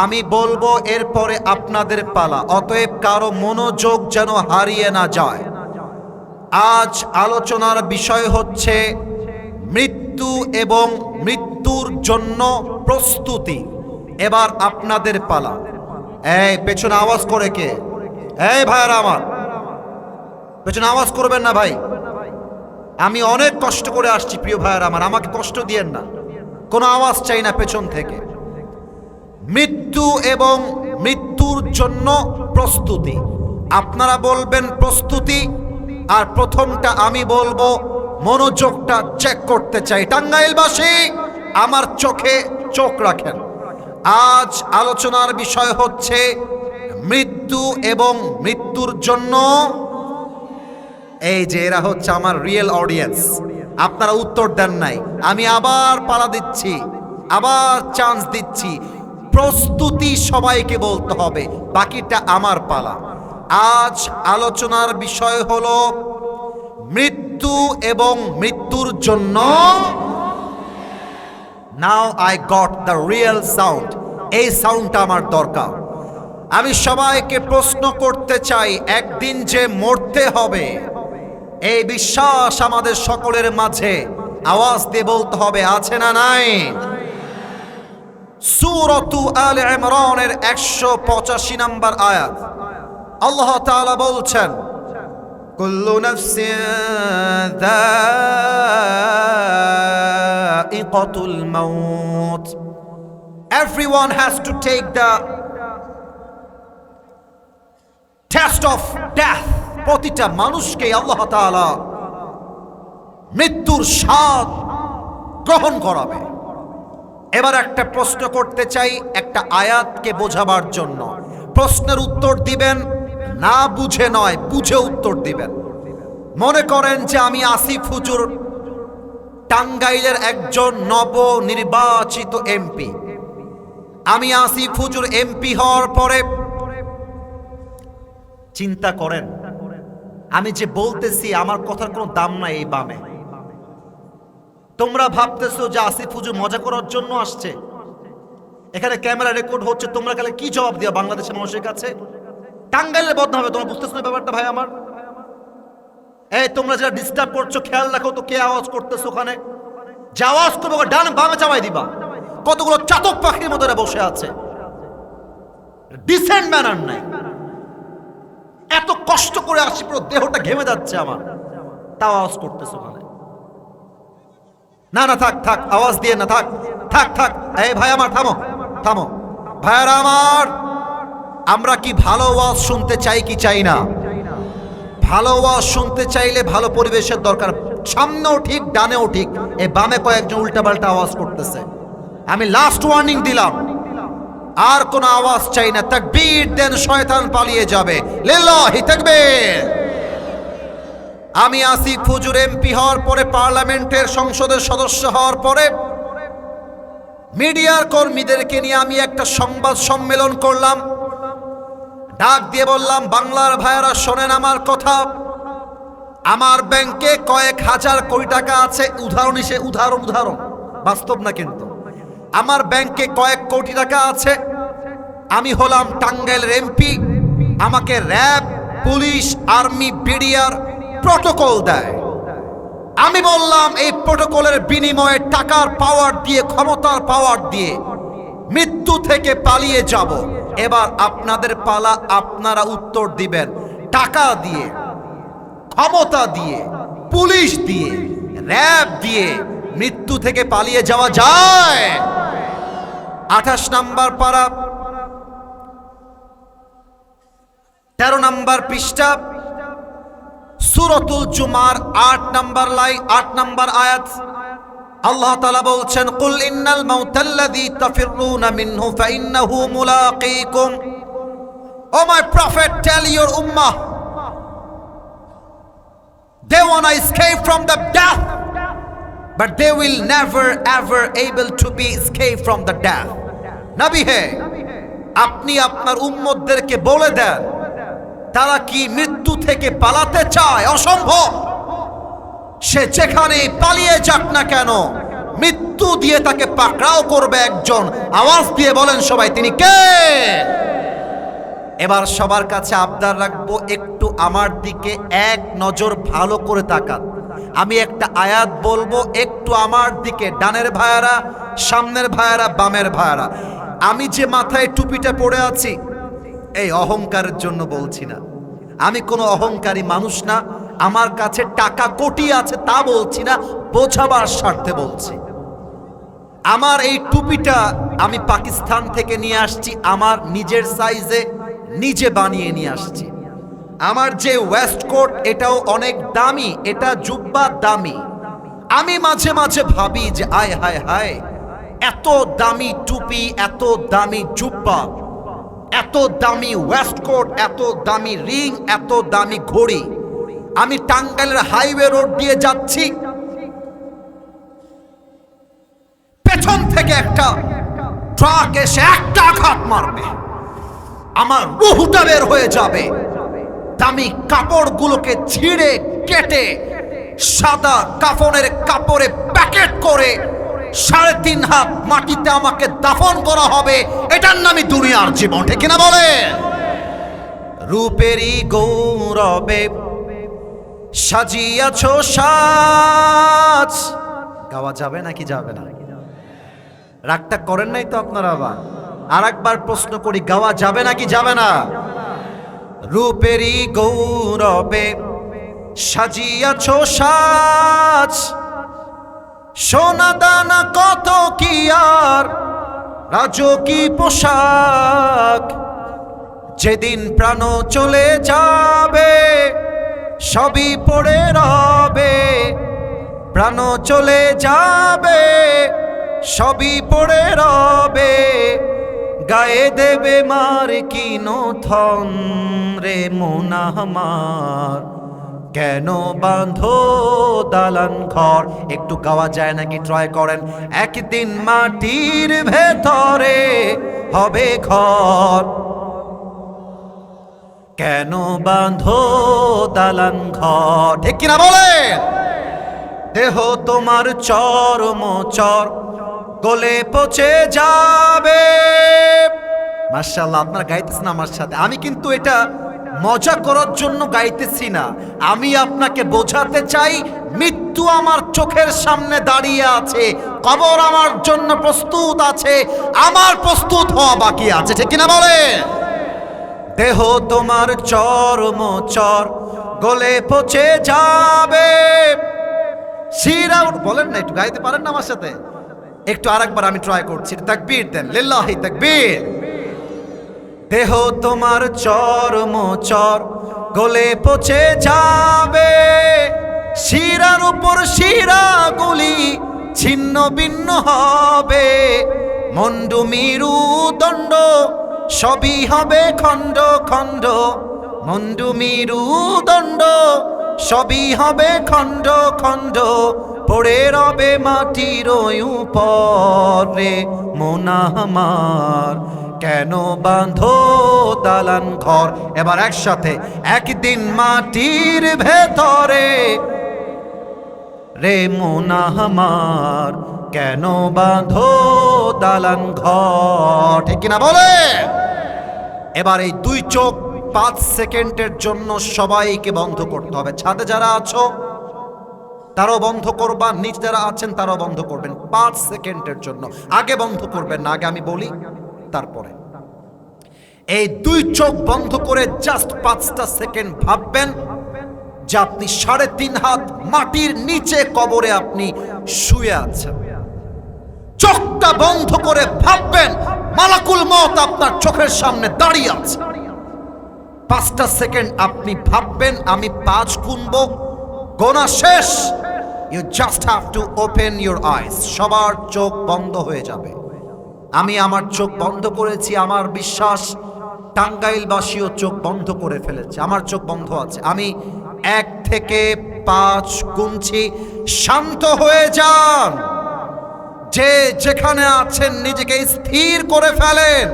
A: আমি বলবো এরপরে আপনাদের পালা, অতএব কারো মনোযোগ যেন হারিয়ে না যায়। আজ আলোচনার বিষয় হচ্ছে মৃত্যু এবং মৃত্যুর জন্য প্রস্তুতি। এবার আপনাদের পালা। এই পেছনে আওয়াজ করে কে? এই ভাইরা আমার, পেছনে আওয়াজ করবেন না ভাই। আমি অনেক কষ্ট করে আসছি প্রিয় ভাইরা আমার, আমাকে কষ্ট দিয়েন না। কোনো আওয়াজ চাই না পেছন থেকে। মৃত্যু এবং মৃত্যুর জন্য প্রস্তুতি। আপনারা বলবেন প্রস্তুতি, আর প্রথমটা আমি বলবো মনোযোগটা চেক করতে চাই। টাঙ্গাইলবাসী আমার চোখে চোখ রাখেন। আজ আলোচনার বিষয় হচ্ছে মৃত্যু এবং মৃত্যুর জন্য। এই যে এরা হচ্ছে আমার রিয়েল অডিয়েন্স, আপনারা উত্তর দেন নাই। আমি আবার পালা দিচ্ছি, আবার চান্স দিচ্ছি। প্রস্তুতি সবাইকে বলতে হবে, বাকিটা আমার পালা। আজ আলোচনার বিষয় হলো মৃত্যু এবং মৃত্যুর জন্য। Now I got the real sound. এই সাউন্ডটা আমার দরকার। আমি সবাইকে প্রশ্ন করতে চাই, একদিন যে মরতে হবে এই বিশ্বাস আমাদের সকলের মাঝে আওয়াজ দিয়ে বলতে হবে, আছে না নাই? সূরাতু আলে ইমরানের 185 নম্বর আয়াত আল্লাহ তাআলা বলছেন, কুল্লু নাফসিন যায়িকাতুল মাউত। Everyone has to take the test of death. প্রতিটা মানুষকে আল্লাহ তাআলা মৃত্যুর স্বাদ গ্রহণ করাবে। এবার একটা প্রশ্ন করতে চাই, একটা আয়াতকে বোঝাবার জন্য। প্রশ্নের উত্তর দিবেন না বুঝে নয়, বুঝে উত্তর দিবেন। মনে করেন যে আমি আসিফ হুজুর টাঙ্গাইলের একজন নবনির্বাচিত এমপি। আমি আসিফ হুজুর এমপি হওয়ার পরে চিন্তা করেন, আমি যে বলতেছি আমার কথার কোনো দাম নাই এই বামে। তোমরা ভাবতেছো যে আসিফ হুজুর মজা করার জন্য আসছে, এখানে ক্যামেরা রেকর্ড হচ্ছে, তোমরা কালে কি জবাব দিও বাংলাদেশের মানুষের কাছে? টাঙ্গাইলের বদনাম হবে, তোমরা বুঝতেছো না ব্যাপারটা ভাই আমার? এই তোমরা যারা ডিস্টার্ব করছো খেয়াল রাখো তো, কে আওয়াজ করতেছো ওখানে? যে আওয়াজ করবো ডান বামে চাপাই দিবা। কতগুলো চাতক পাখির মতো বসে আছে, ডিসেন্ট ম্যানার নাই। এত কষ্ট করে আসি, পুরো দেহটা ঘেমে যাচ্ছে আমার, তাও আওয়াজ করতেছো ওখানে। না না থাক থাক, আওয়াজ দিয়ে না, থাক থাক থাক। এই ভাই আমার থামো থামো, ভাইয়ারা আমার, আমরা কি ভালো আওয়াজ শুনতে চাই কি চাই না? ভালো আওয়াজ শুনতে চাইলে ভালো পরিবেশের দরকার। সামনেও ঠিক ডানেও ঠিক, এই বামে কয়েকজন উল্টাপাল্টা আওয়াজ করতেছে। আমি লাস্ট ওয়ার্নিং দিলাম, আর কোন আওয়াজ চাই না। তাকবীর দেন, শয়তান পালিয়ে যাবে। লিল্লাহি তাকবীর। আমি আসিফ হুজুর এমপি হওয়ার পরে, পার্লামেন্টের সংসদের সদস্য হওয়ার পরে, মিডিয়ার কর্মীদেরকে নিয়ে আমি একটা সংবাদ সম্মেলন করলাম। ডাক দিয়ে বললাম, বাংলার ভাইয়েরা শোনেন আমার কথা। আমার ব্যাংকে কয়েক হাজার কোটি টাকা আছে। উদাহরণ হিসেবে, উদাহরণ বাস্তব না কিন্তু। আমার ব্যাংকে কয়েক কোটি টাকা আছে। আমি হলাম টাঙ্গাইলের এমপি। আমাকে RAB, police, army, BDR protocol দেয়। আমি বললাম এই প্রটোকলের বিনিময়ে টাকার পাওয়ার দিয়ে, ক্ষমতার পাওয়ার দিয়ে মৃত্যু থেকে পালিয়ে যাব। এবার আপনাদের পালা, আপনারা উত্তর দিবেন। টাকা দিয়ে, ক্ষমতা দিয়ে, পুলিশ দিয়ে, র্যাব দিয়ে মৃত্যু থেকে পালিয়ে যাওয়া যায়? 28 নম্বর পারা, 13 নম্বর পৃষ্ঠা, সূরাতুল জুমার 8 নম্বর লাইন, 8 নম্বর আয়াত। আল্লাহ তাআলা বলছেন, কুল ইন্নাল মাউতাল্লাযী তাফিরুনা মিনহু ফাইন্নাহু মুলাকীকুম। O my prophet, tell your উম্মাহ, they wanna escape from the death, but they will never ever able to be escape from the death. নবী হে, আপনি আপনার উম্মতদেরকে বলে দেন, তারা কি মৃত্যু থেকে পালাতে চায়? অসম্ভব। সে যেখানে পালিয়ে যাক না কেন, মৃত্যু দিয়ে তাকে পাকড়াও করবে একজন। আওয়াজ দিয়ে বলেন সবাই, তিনি কে? এবার সবার কাছে আবদার রাখবো, একটু আমার দিকে এক নজর ভালো করে তাকান। আমি একটা আয়াত বলবো, একটু আমার দিকে, ডানের ভাইয়ারা, সামনের ভাইয়ারা, বামের ভাইয়ারা। আমি যে মাথায় টুপিটা পরে আছি, এই অহংকারের জন্য বলছি না। আমি কোনো অহংকারী মানুষ না। আমার কাছে টাকা কোটি আছে তা বলছি না, বোঝাবার স্বার্থে বলছি। আমার এই টুপিটা আমি পাকিস্তান থেকে নিয়ে আসছি, আমার নিজের সাইজে নিজে বানিয়ে নিয়ে আসছি। আমার যে ওয়েস্টকোট, এটাও অনেক দামি, এটা জুব্বা দামি। আমি মাঝে মাঝে ভাবি যে আয় হায় হায়, এত দামি টুপি, এত দামি জুব্বা, এত দামি ওয়েস্টকোট, এত দামি রিং, এত দামি ঘড়ি। আমি টাঙ্গাইলের হাইওয়ে রোড দিয়ে যাচ্ছি, পেছন থেকে একটা ট্রাক এসে একটা আঘাত মারবে, আমার রুহটা বের হয়ে যাবে। দামি কাপড়গুলোকে ছিঁড়ে কেটে সাদা কাফনের কাপড়ে প্যাকেট করে 3.5 হাত মাটিতে আমাকে দাফন করা হবে। এটার নামই দুনিয়ার জীবন, ঠিক কিনা বলে? রূপেরই গৌরবে সাজিয়াছো সাজ। গাওয়া যাবে নাকি যাবে না? রাগটা করেন নাই তো আপনারা? আবার আর একবার প্রশ্ন করি, গাওয়া যাবে নাকি যাবে না? রূপেরই গৌরবে সাজিয়াছো সাজ, সোনা দানা কত কি আর রাজকী পোশাক। যেদিন প্রাণ চলে যাবে সবই পড়ে রবে, প্রাণ চলে যাবে সবই পড়ে রবে। গায়ে দেবে মার কি নথন রে মন আমার, কেন বাঁধো দালান ঘর? একটু গাওয়া যায় নাকি? ট্রাই করেন। একদিন মাটির ভেতরে হবে ঘর, কেন বাঁধো দালান ঘর? ঠিক কিনা বলে? দেহ তোমার চরমচর গলে পচে যাবে। মাশাআল্লাহ, আপনারা গাইতেছেন আমার সাথে। আমি কিন্তু এটা মজা করার জন্য গাইতেছি না, আমি আপনাকে বোঝাতে চাই মৃত্যু আমার চোখের সামনে দাঁড়িয়ে আছে, কবর আমার জন্য প্রস্তুত আছে, আমার প্রস্তুত হওয়া বাকি আছে। ঠিক কিনা বলে? দেহ তোমার চরমচর গলে পচে যাবে। শিরা বলেন না, একটু গাইতে পারেন না আমার সাথে? একটু আরেকবার আমি ট্রাই করছি। তাকবীর দেন, লিল্লাহি তাকবীর। দেহ তোমার চরমচর গলে পচে যাবে, শিরার উপর শিরাগুলি ছিন্ন ভিন্ন হবে। মন্ডু মিরু দণ্ড সবই হবে খণ্ড খণ্ড, মন্ডু মিরু দণ্ড সবই হবে খণ্ড খণ্ড। পড়ে রবে মাটির উপরে মন আমার, কেন বাঁধো দালান ঘর? এবার একসাথে, একদিন মাটির ভেতরে রে মন আমার, কেন বাঁধো দালান ঘর? ঠিক কিনা বলে? এবার এই দুই চোখ 5 সেকেন্ডের জন্য সবাইকে বন্ধ করতে হবে। ছাদে যারা আছো তারাও বন্ধ করবা, নিচ যারা আছেন তারাও বন্ধ করবেন 5 সেকেন্ডের জন্য। আগে বন্ধ করবেন না, আগে আমি বলি তারপরে। এই দুই চোখ বন্ধ করে জাস্ট 5টা সেকেন্ড ভাববেন যে আপনি 3.5 হাত মাটির নিচে কবরে আপনি শুয়ে আছেন। চোখটা বন্ধ করে ভাববেন মালাকুল মওত আপনার চোখের সামনে দাঁড়িয়ে আছে। 5টা সেকেন্ড আপনি ভাববেন, আমি 5 গুনবো, গোনা শেষ। You just have to open your eyes. সবার চোখ বন্ধ হয়ে যাবে। আমি আমার চোখ বন্ধ করেছি, আমার বিশ্বাস টাঙ্গাইলবাসীও চোখ বন্ধ করে ফেলেছে। আমার চোখ বন্ধ আছে। আমি 1 থেকে 5 গুনছি। শান্ত হয়ে যান, যে যেখানে আছেন নিজেকে স্থির করে ফেলেন।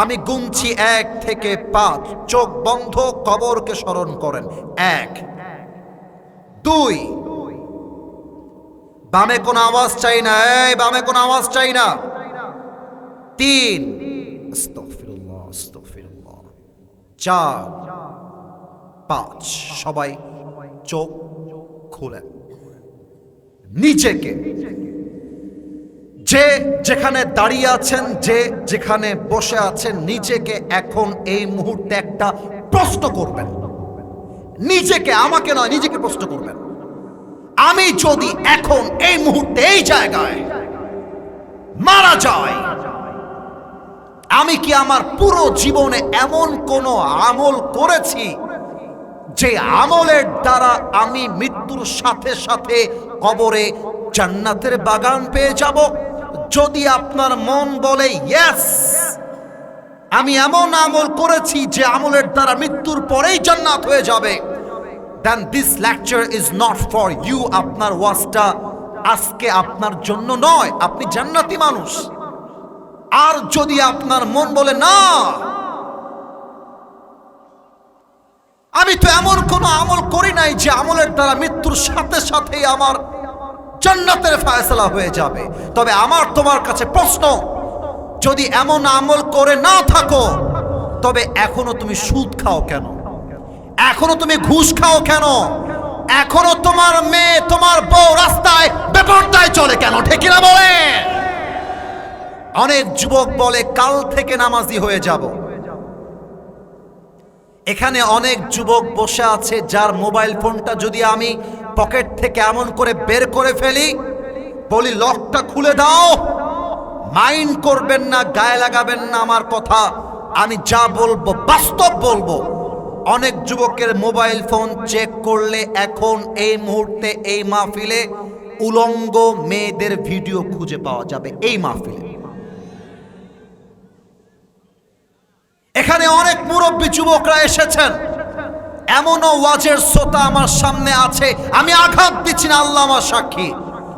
A: আমি গুনছি 1 থেকে 5, চোখ বন্ধ, কবরকে স্মরণ করেন। 1, 2, বামে কোনো আওয়াজ চাই না, এই বামে কোনো আওয়াজ চাই না। 3, আস্তাগফিরুল্লাহ আস্তাগফিরুল্লাহ। 4, 5, সবাই চোখ খুলেন। নিজেকে, যে যেখানে দাঁড়িয়ে আছেন, যে যেখানে বসে আছেন, নিজেকে এখন এই মুহূর্তে একটা প্রশ্ন করবেন। নিজেকে, আমাকে নয়, নিজেকে প্রশ্ন করবেন। আমি যদি এখন এই মুহূর্তে এই জায়গায় মারা যাই, আমি কি আমার পুরো জীবনে এমন কোন আমল করেছি যে আমলের দ্বারা আমি মৃত্যুর সাথে সাথে কবরে জান্নাতের বাগান পেয়ে যাব? যদি আপনার মন বলে ইয়েস, আমি এমন আমল করেছি যে আমলের দ্বারা মৃত্যুর পরেই জান্নাত হয়ে যাবে, then this lecture is not for you. আপনার ওয়াজটা আজকে আপনার জন্য নয়, আপনি জান্নাতি মানুষ। আর যদি আপনার মন বলে না, আমি তো এমন কোনো আমল করি নাই যে আমলের দ্বারা মৃত্যুর সাথে সাথেই আমার জান্নাতের ফয়সালা হয়ে যাবে। তবে আমার তোমার কাছে প্রশ্ন, যদি এমন আমল করে না থাকো তবে এখনো তুমি সুদ খাও কেন? এখনো তুমি ঘুষ খাও কেন? এখনো তোমার মেয়ে, তোমার বউ রাস্তায় বেপরদায় চলে কেন? ঠিক না বলে? অনেক যুবক বলে কাল থেকে নামাজি হয়ে যাব। এখানে অনেক যুবক বসে আছে যার মোবাইল ফোনটা যদি আমি পকেট থেকে এমন করে বের করে ফেলি, বলি লকটা খুলে দাও, মাইন্ড করবেন না, গায়ে লাগাবেন না আমার কথা, আমি যা বলবো বাস্তব বলবো। অনেক যুবকের মোবাইল ফোন চেক করলে এখন এই মুহূর্তে এই মাহফিলে উলঙ্গ মেয়েদের ভিডিও খুঁজে পাওয়া যাবে। এই মাহফিলে এখানে অনেক মুরব্বী যুবকরা এসেছেন, এমনও ওয়াজের শ্রোতা আমার সামনে আছে, আমি আঘাত দিচ্ছি না, আল্লাহ আমার সাক্ষী,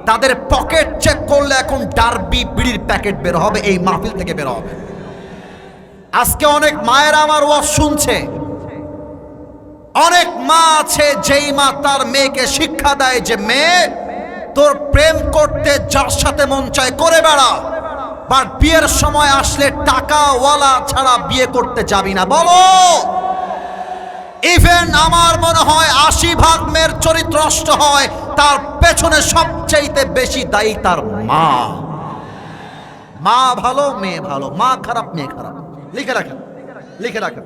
A: তাদের পকেট চেক করলে এখন ডার্বি বিড়ির প্যাকেট বের হবে, এই মাহফিল থেকে বের হবে। আজকে অনেক মায়েরা আমার ওয়াজ শুনছে, অনেক মা আছে যেই মা তার মেয়েকে শিক্ষা দেয় যে মেয়ে তোর প্রেম করতে যার সাথে মন চায় করে বেড়া, বাট বিয়ের সময় আসলে টাকাওয়ালা ছাড়া বিয়ে করতে যাবি না। বলো, ইভেন আমার মনে হয় 80% মেয়ের চরিত্র নষ্ট হয়, তার পেছনে সবচাইতে বেশি দায়ী তার মা। মা ভালো, মেয়ে ভালো, মা খারাপ, মেয়ে খারাপ। লিখে রাখেন, লিখে রাখেন।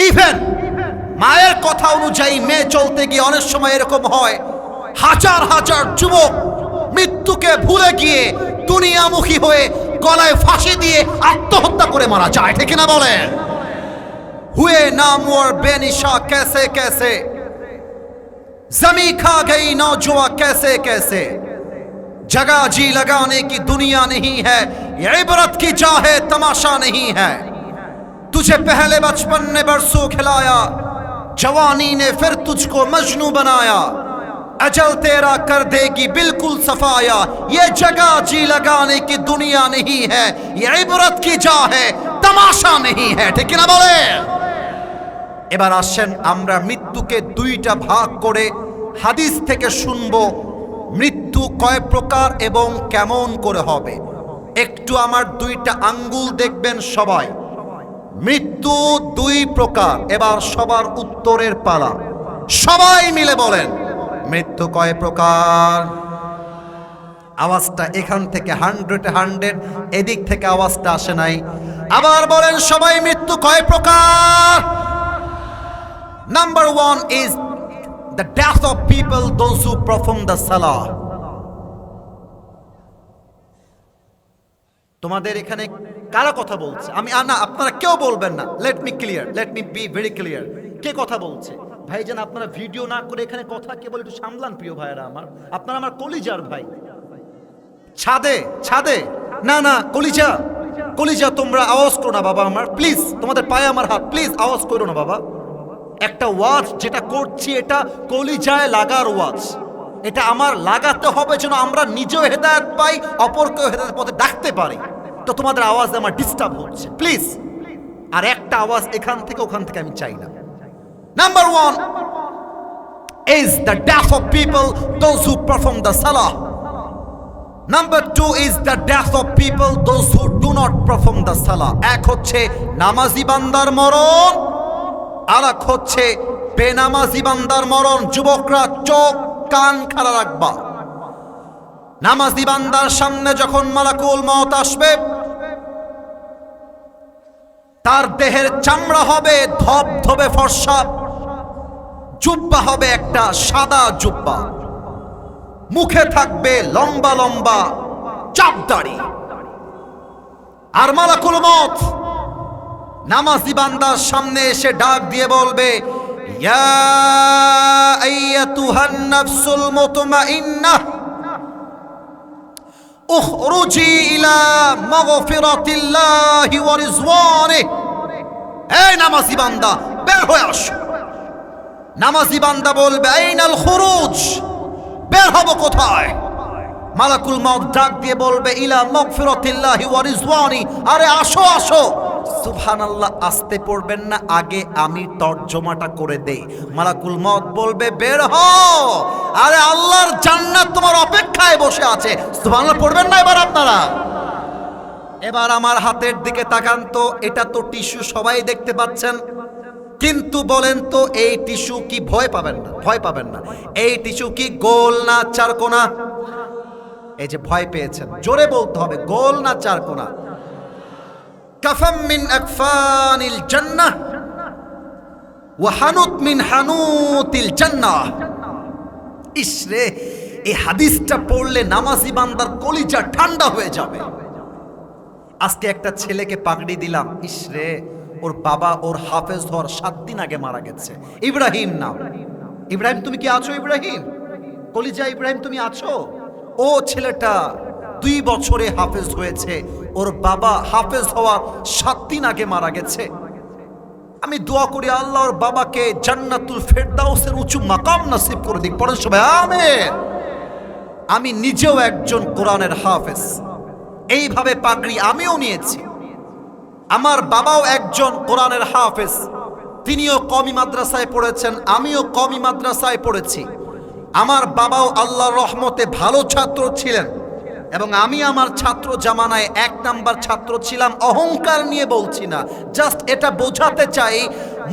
A: ইভেন মায়ের কথা অনুযায়ী মেয়ে চলতে গিয়ে অনেক সময় এরকম হয়, হাজার হাজার যুবক মৃত্যুকে ভুলে গিয়ে দুনিয়ামুখী হয়ে গলায় ফাঁসি দিয়ে আত্মহত্যা করে মারা যায়। ঠিক না বলে? हुए नामवर बेनिशा कैसे कैसे, जमी खा गई नौजुआ कैसे कैसे, जगह जी लगाने की दुनिया नहीं है, ये इबरत की चाहे तमाशा नहीं है। तुझे पहले बचपन ने बरसों खिलाया, जवानी ने फिर तुझको मजनू बनाया, अजल तेरा कर देगी बिल्कुल सफाया, ये जगह जी लगाने की दुनिया नहीं है, ये इबरत की जा है तमाशा नहीं है। ठीक ना बोले? এবার আসেন আমরা মৃত্যুকে দুইটা ভাগ করে হাদিস থেকে শুনবো, মৃত্যু কয় প্রকার এবং কেমন করে হবে। একটু আমার দুইটা আঙ্গুল দেখবেন সবাই। মৃত্যু দুই প্রকার, এবার সবার উত্তরের পালা, সবাই মিলে বলেন মৃত্যু কয় প্রকার। আওয়াজটা এখান থেকে 100, এদিক থেকে আওয়াজটা আসে নাই। আবার বলেন সবাই, মৃত্যু কয় প্রকার। Number 1 is the death of people, those who perform the salah. তোমাদের এখানে কারা কথা বলছে? আমি না, আপনারা কেউ বলবেন না। Let me be very clear. কে কথা বলছে? ভাইজান আপনারা ভিডিও না করে এখানে কথা কে বলে একটু সামলান প্রিয় ভাইরা আমার, আপনারা আমার কলিজার ভাই। ছাদে না, কলিজা তোমরা আওয়াজ করো না বাবা আমার, প্লিজ, তোমাদের পায়ে আমার হাত, প্লিজ আওয়াজ করো না বাবা। একটা ওয়াজ যেটা করছি এটা কলিজায় লাগার ওয়াজ, এটা আমার লাগাতে হবে যেন আমরা নিজেও হেদায়েত পাই, অপরকেও হেদায়েতের পথে ডাকতে পারি। তো তোমাদের আওয়াজ আমার ডিস্টার্ব হচ্ছে, প্লিজ। আর একটা আওয়াজ এখান থেকে ওখান থেকে আমি চাই না। Number 1 is the death of people, those who perform the salah. Number 2 is the death of people, those who do not perform the salah. এক হচ্ছে নামাজি বান্দার মরণ, আর এক হচ্ছে বেনামাজি বান্দার মরণ। যুবকরা চোখ কান খাড়া রাখবা। নামাজি বান্দার সামনে যখন মালাকুল মউত আসবে, তার দেহের চামড়া হবে ধবধবে ফর্সা, জুব্বা হবে একটা সাদা জুব্বা, মুখে থাকবে লম্বা লম্বা চাপদাড়ি। আর মালাকুল মউত নামাজি বান্দার সামনে এসে ডাক দিয়ে বলবে, ইয়া আইয়াতুহান নাফসুল মুতমাইন্নাহ উখরুজি ইলা মাগফিরাতিল্লাহি ওয়া রিজওয়ানিহি। এই নামাজি বান্দা বের হয়ে আসো। নামাজি বান্দা বলবে, আইনাল খুরুজ, বের হব কোথায়? মালাকুল মউত ডাক দিয়ে বলবে, ইলা মাগফিরাতিল্লাহি ওয়া রিজওয়ানিহি, আরে আসো সুবহানাল্লাহ আসতে পড়বেন না, আগে আমি তর্জমাটা করে দেই। মালাকুল মউত বলবে বের হও, আরে আল্লাহর জান্নাত তোমার অপেক্ষায় বসে আছে। সুবহানাল্লাহ পড়বেন না এবার আপনারা? এবার আমার হাতের দিকে তাকান তো, এটা তো টিস্যু, সবাই দেখতে পাচ্ছেন, কিন্তু বলেন তো এই টিস্যু কি ভয় পাবেন না? ভয় পাবেন না। এই টিস্যু কি গোল না চারকোনা? এই যে ভয় পেয়েছেন, জোরে বলতে হবে, গোল না চারকোনা? কাফাম মিন আকফানিল জান্নাহ ওয়া হানুত মিন হানুতিল জান্নাহ। ইসরে, এই হাদিসটা পড়লে নামাজি বান্দার কলিজা ঠান্ডা হয়ে যাবে। আজকে একটা ছেলেকে পাগড়ি দিলাম, ইসরে, ওর বাবা ওর হাফেজ ধর 7 দিন আগে মারা গেছে। ইব্রাহিম নাম। ইব্রাহিম তুমি কি আছো? ইব্রাহিম, কলিজা ইব্রাহিম তুমি আছো? ও ছেলেটা 2 বছরে হাফেজ হয়েছে, ওর বাবা হাফেজ হওয়ার 7 দিন আগে মারা গেছে। আমি দোয়া করি আল্লাহ ওর বাবাকে জান্নাতুল ফেরদাউসের উঁচু মাকাম নসিব করে দিক। পড়েন সবাই আমিন। আমি নিজেও একজন কোরআনের হাফেজ, এইভাবে পাগড়ি আমিও নিয়েছি। আমার বাবাও একজন কোরআনের হাফেজ, তিনিও কওমি মাদ্রাসায় পড়েছেন, আমিও কওমি মাদ্রাসায় পড়েছি। আমার বাবাও আল্লাহর রহমতে ভালো ছাত্র ছিলেন এবং আমি আমার ছাত্র জামানায় 1 নাম্বার ছাত্র ছিলাম। অহংকার নিয়ে বলছি না, জাস্ট এটা বোঝাতে চাই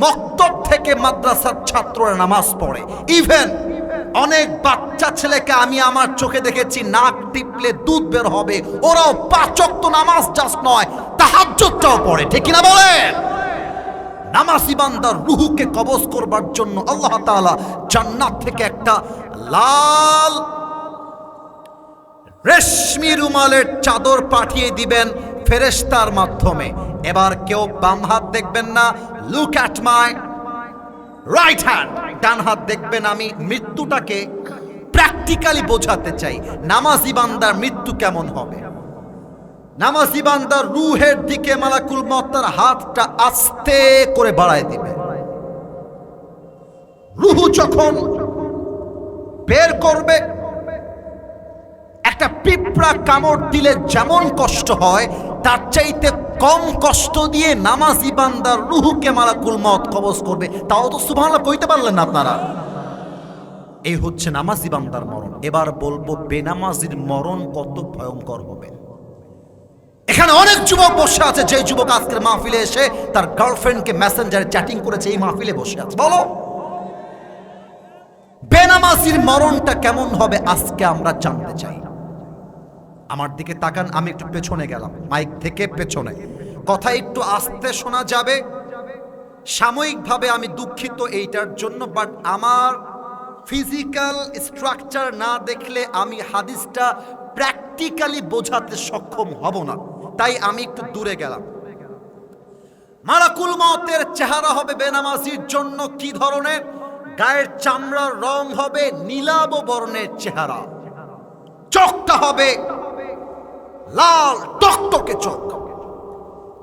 A: মক্তব থেকে মাদ্রাসার ছাত্ররা নামাজ পড়ে। ইভেন অনেক বাচ্চা ছেলেকে আমি আমার চোখে দেখেছি নাক টিপলে দুধ বের হবে, ওরাও 5 ওয়াক্ত নামাজ জাস্ট নয়, তাহাজ্জুদটাও পড়ে। ঠিক কিনা বলেন? নামাজি বান্দার রুহুকে কবজ করবার জন্য আল্লাহ তাআলা জান্নাত থেকে একটা লাল রেশমি রুমালের চাদর পাঠিয়ে দিবেন ফেরেশতার মাধ্যমে। এবার কেউ বাম হাত দেখবেন না, look at my right hand, ডান হাত দেখবেন। আমি মৃত্যুটাকে প্র্যাকটিক্যালি বোঝাতে চাই, নামাজি বান্দার মৃত্যু কেমন হবে। নামাজি বান্দার রুহের দিকে মালাকুল মউত তার হাতটা আস্তে করে বাড়ায় দিবে। রুহু যখন বের করবে, একটা পিঁপড়া কামড় দিলে যেমন কষ্ট হয়, তার চাইতে কম কষ্ট দিয়ে নামাজি বান্দার রুহুকে মালাকুল মউত কবজ করবে। তাও তো সুবহানাল্লাহ কইতে পারলেন না আপনারা? এই হচ্ছে নামাজি বান্দার মরণ। এবার বলবো বেনামাজির মরণ কত ভয়ঙ্কর হবে। এখানে অনেক যুবক বসে আছে, যে যুবক আজকের মাহফিলে এসে তার গার্লফ্রেন্ডকে মেসেঞ্জারে চ্যাটিং করেছে, এই মাহফিলে বসে আছে। বলো বেনামাজির মরণটা কেমন হবে আজকে আমরা জানতে চাই। আমার দিকে তাকান, আমি একটু পেছনে গেলাম, মাইক থেকে পেছনে, কথা একটু আস্তে শোনা যাবে। সাময়িকভাবে আমি দুঃখিত এইটার জন্য, বাট আমার ফিজিক্যাল স্ট্রাকচার না দেখলে আমি হাদিসটা প্র্যাকটিক্যালি বোঝাতে সক্ষম হব না, তাই আমি একটু দূরে গেলাম। মালাকুল মউতের চেহারা হবে বেনামাজির জন্য কি ধরনের? গায়ের চামড়ার রং হবে নীলাভ বর্ণের চেহারা, চোখটা হবে লাল টকটকে চোখ,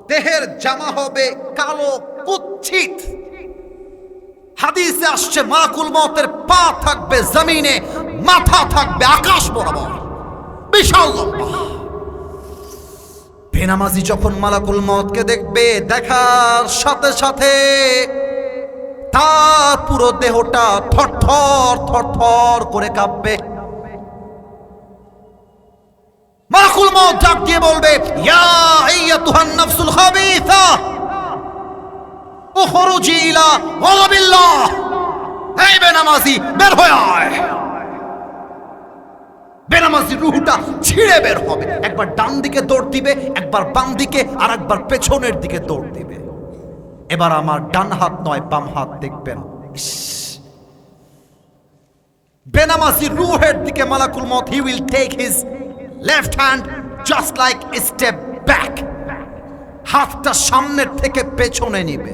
A: দেহের জামা হবে কালো কুৎসিত। হাদিসে আসছে মালাকুল মউতের পা থাকবে জমিনে, মাথা থাকবে আকাশ বরাবর, বিশাল লম্বা। বেনামাজি যখন মালাকুল মউতকে দেখবে, দেখার সাথে সাথে তার পুরো দেহটা থরথর থরথর করে কাঁপবে। মালাকুল মউত ডাক দিয়ে বলবে, ইয়া আইয়াতুহান নাফসুল খাবিসা উখরুজি ইলা গাযাবিল্লাহ। এই বেনামাজি বের হয়ে আয়। বেনামাজি রুহটা ছিঁড়ে বের হবে, একবার ডান দিকে দৌড় দিবে, একবার বাম দিকে, আর একবার পেছনের দিকে দৌড় দিবে। এবার আমার ডান হাত নয় বাম হাত দেখবেন। বেনামাজি রুহের দিকে মালাকুল মউত, he will take his left hand just like a step back, হাতটা সামনের থেকে পেছনে নিবে।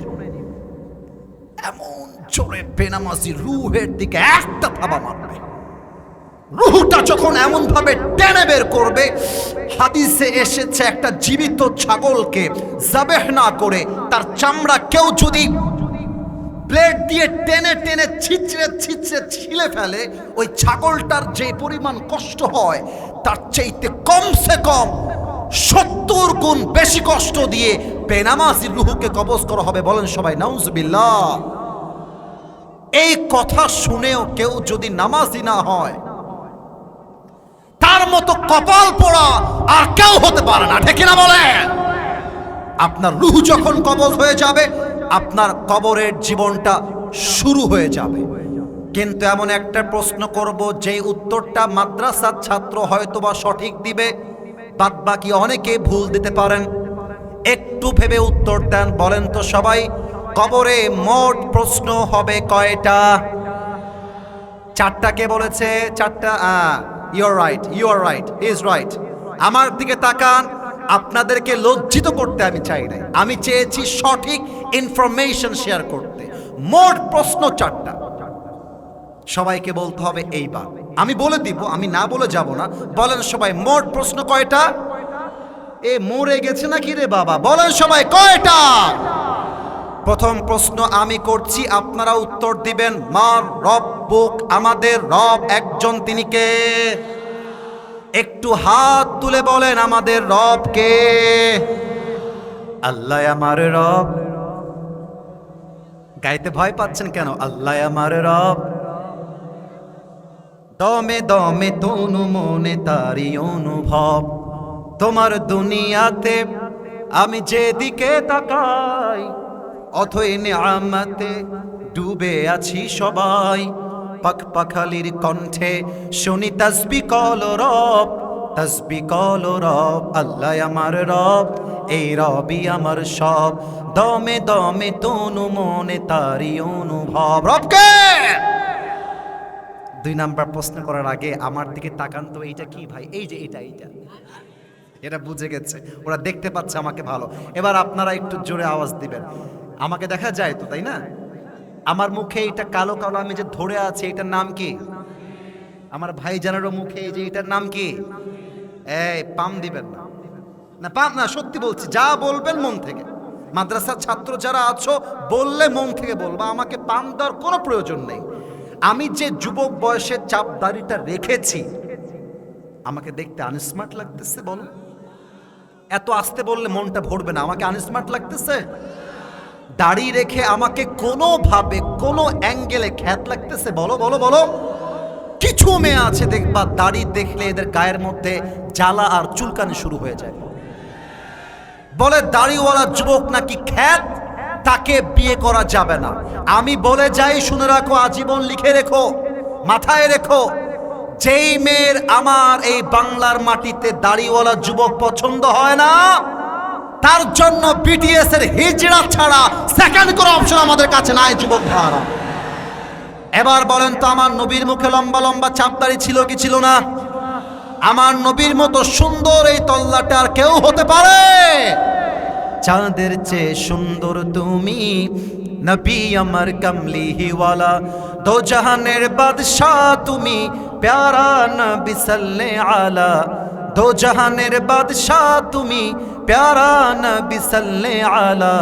A: এমন জোরে বেনামাজি রুহের দিকে একটা থাবা মারবে। রুহটা যখন এমন ভাবে টেনে বের করবে, হাদিসে এসেছে একটা জীবিত ছাগলকে যাবেহ না করে তার চামড়া কেউ যদি ব্লেড দিয়ে টেনে টেনে ছিঁচড়ে ছিঁচড়ে ছিলে ফেলে, ওই ছাগলটার যে পরিমাণ কষ্ট হয় তার চাইতে কমসে কম 70 গুণ বেশি কষ্ট দিয়ে বেনামাজি রূহকে কবজ করা হবে। বলেন সবাই নাউজুবিল্লাহ। এই কথা শুনেও কেউ যদি নামাজি না হয়, তার মতো কপাল পোড়া আর কেউ হতে পারে না, ঠিক না বলেন? আপনার রূহ যখন কবজ হয়ে যাবে, আপনার কবরের জীবনটা শুরু হয়ে যাবে। কিন্তু এমন একটা প্রশ্ন করব, যে উত্তরটা মাদ্রাসার ছাত্র হয়তোবা সঠিক দিবে, বাদ বাকি অনেকে ভুল দিতে পারেন। একটু ভেবে উত্তর দেন। বলেন তো সবাই, কবরে মোট প্রশ্ন হবে কয়টা? 4টা। কে বলেছে 4টা? You are right, you are right, is right. আমার দিকে তাকান। আপনাদেরকে লজ্জিত করতে আমি চাই নাই, আমি চেয়েছি সঠিক ইনফরমেশন শেয়ার করতে। মোট প্রশ্ন 4টা। সবাইকে বলতে হবে এইবার। আমি বলে দিব, আমি না বলে যাব না। বলেন সবাই, মোট প্রশ্ন কয়টা? এ মরে গেছে নাকি রে বাবা? বলেন সবাই, কয়টা? প্রথম প্রশ্ন আমি করছি, আপনারা উত্তর দিবেন। মার রব্বুক, আমাদের রব একজন, তিনি কে? একটু হাত তুলে বলেন, আমাদের রব কে? আল্লাহ আমার রব। গাইতে ভয় পাচ্ছেন কেন? আল্লাহ আমার রব। দমে দমে তনু মনে তারি অনুভব, তোমার দুনিয়াতে আমি যেদিকে তাকাই, অথই নিয়ামতে ডুবে আছি সবাই। পাখ পাখালির কণ্ঠে শুনি তাসবিহ কল রব, তাসবিহ কল রব। আল্লাহ আমার রব, এই রবই আমার সব। দমে দমে তনু মনে তারি অনুভব। রবকে 2 নাম্বার প্রশ্ন করার আগে আমার দিকে তাকান তো। এইটা কি ভাই? এই যে এইটা এটা বুঝে গেছে, ওরা দেখতে পাচ্ছে আমাকে ভালো। এবার আপনারা একটু জোরে আওয়াজ দিবেন। আমাকে দেখা যায় তো, তাই না? আমার মুখে এটা কালো কালো আমি যে ধরে আছি, এটার নাম কি? আমার ভাইজানেরও মুখে এই যে এটার নাম কি? এই পাম দিবেন না, না পাম না, সত্যি বলছি। যা বলবেন মন থেকে। মাদ্রাসার ছাত্র যারা আছো, বললে মন থেকে বলবা, আমাকে পাম দেওয়ার কোনো প্রয়োজন নেই। আমি যে যুবক বয়সের চাপ দাড়িটা রেখেছি, আমাকে দেখতে আনস্মার্ট লাগতেছে? বলো। এত আস্তে বললে মনটা ভরবে না। আমাকে আনস্মার্ট লাগতেছে? দাড়ি রেখে আমাকে কোনোভাবে কোনো অ্যাঙ্গেলে খ্যাত লাগতেছে? বলো বলো বলো। কিছু মেয়ে আছে দেখবা, দাড়ি দেখলে এদের গায়ের মধ্যে জ্বালা আর চুলকানি শুরু হয়ে যায়। বলে দাড়িওয়ালা যুবক নাকি খ্যাত, তাকে বিয়ে করা যাবে না। আমি বলে যাই, শুনে রাখো, আজীবন লিখে রেখো, মাথায় রেখো, যেই মেয়ের আমার এই বাংলার মাটিতে দাড়িওয়ালা যুবক পছন্দ হয় না, তার জন্য বিটিএস এর হিজড়া ছাড়া সেকেন্ড কোনো অপশন আমাদের কাছে নাই যুবক ভাইরা। এবার বলেন তো, আমার নবীর মুখে লম্বা লম্বা চাপদাড়ি ছিল কি ছিল না? আমার নবীর মতো সুন্দর এই তল্লাটা আর কেউ হতে পারে? চাঁদের চেয়ে সুন্দর তুমি, নবী আমার কামলিওয়ালা, দো জাহানের বাদশাহ তুমি, প্যারা নবী সাল্লে আলা। দো জাহানের বাদশাহ তুমি, প্যারা নবী সাল্লে আলা।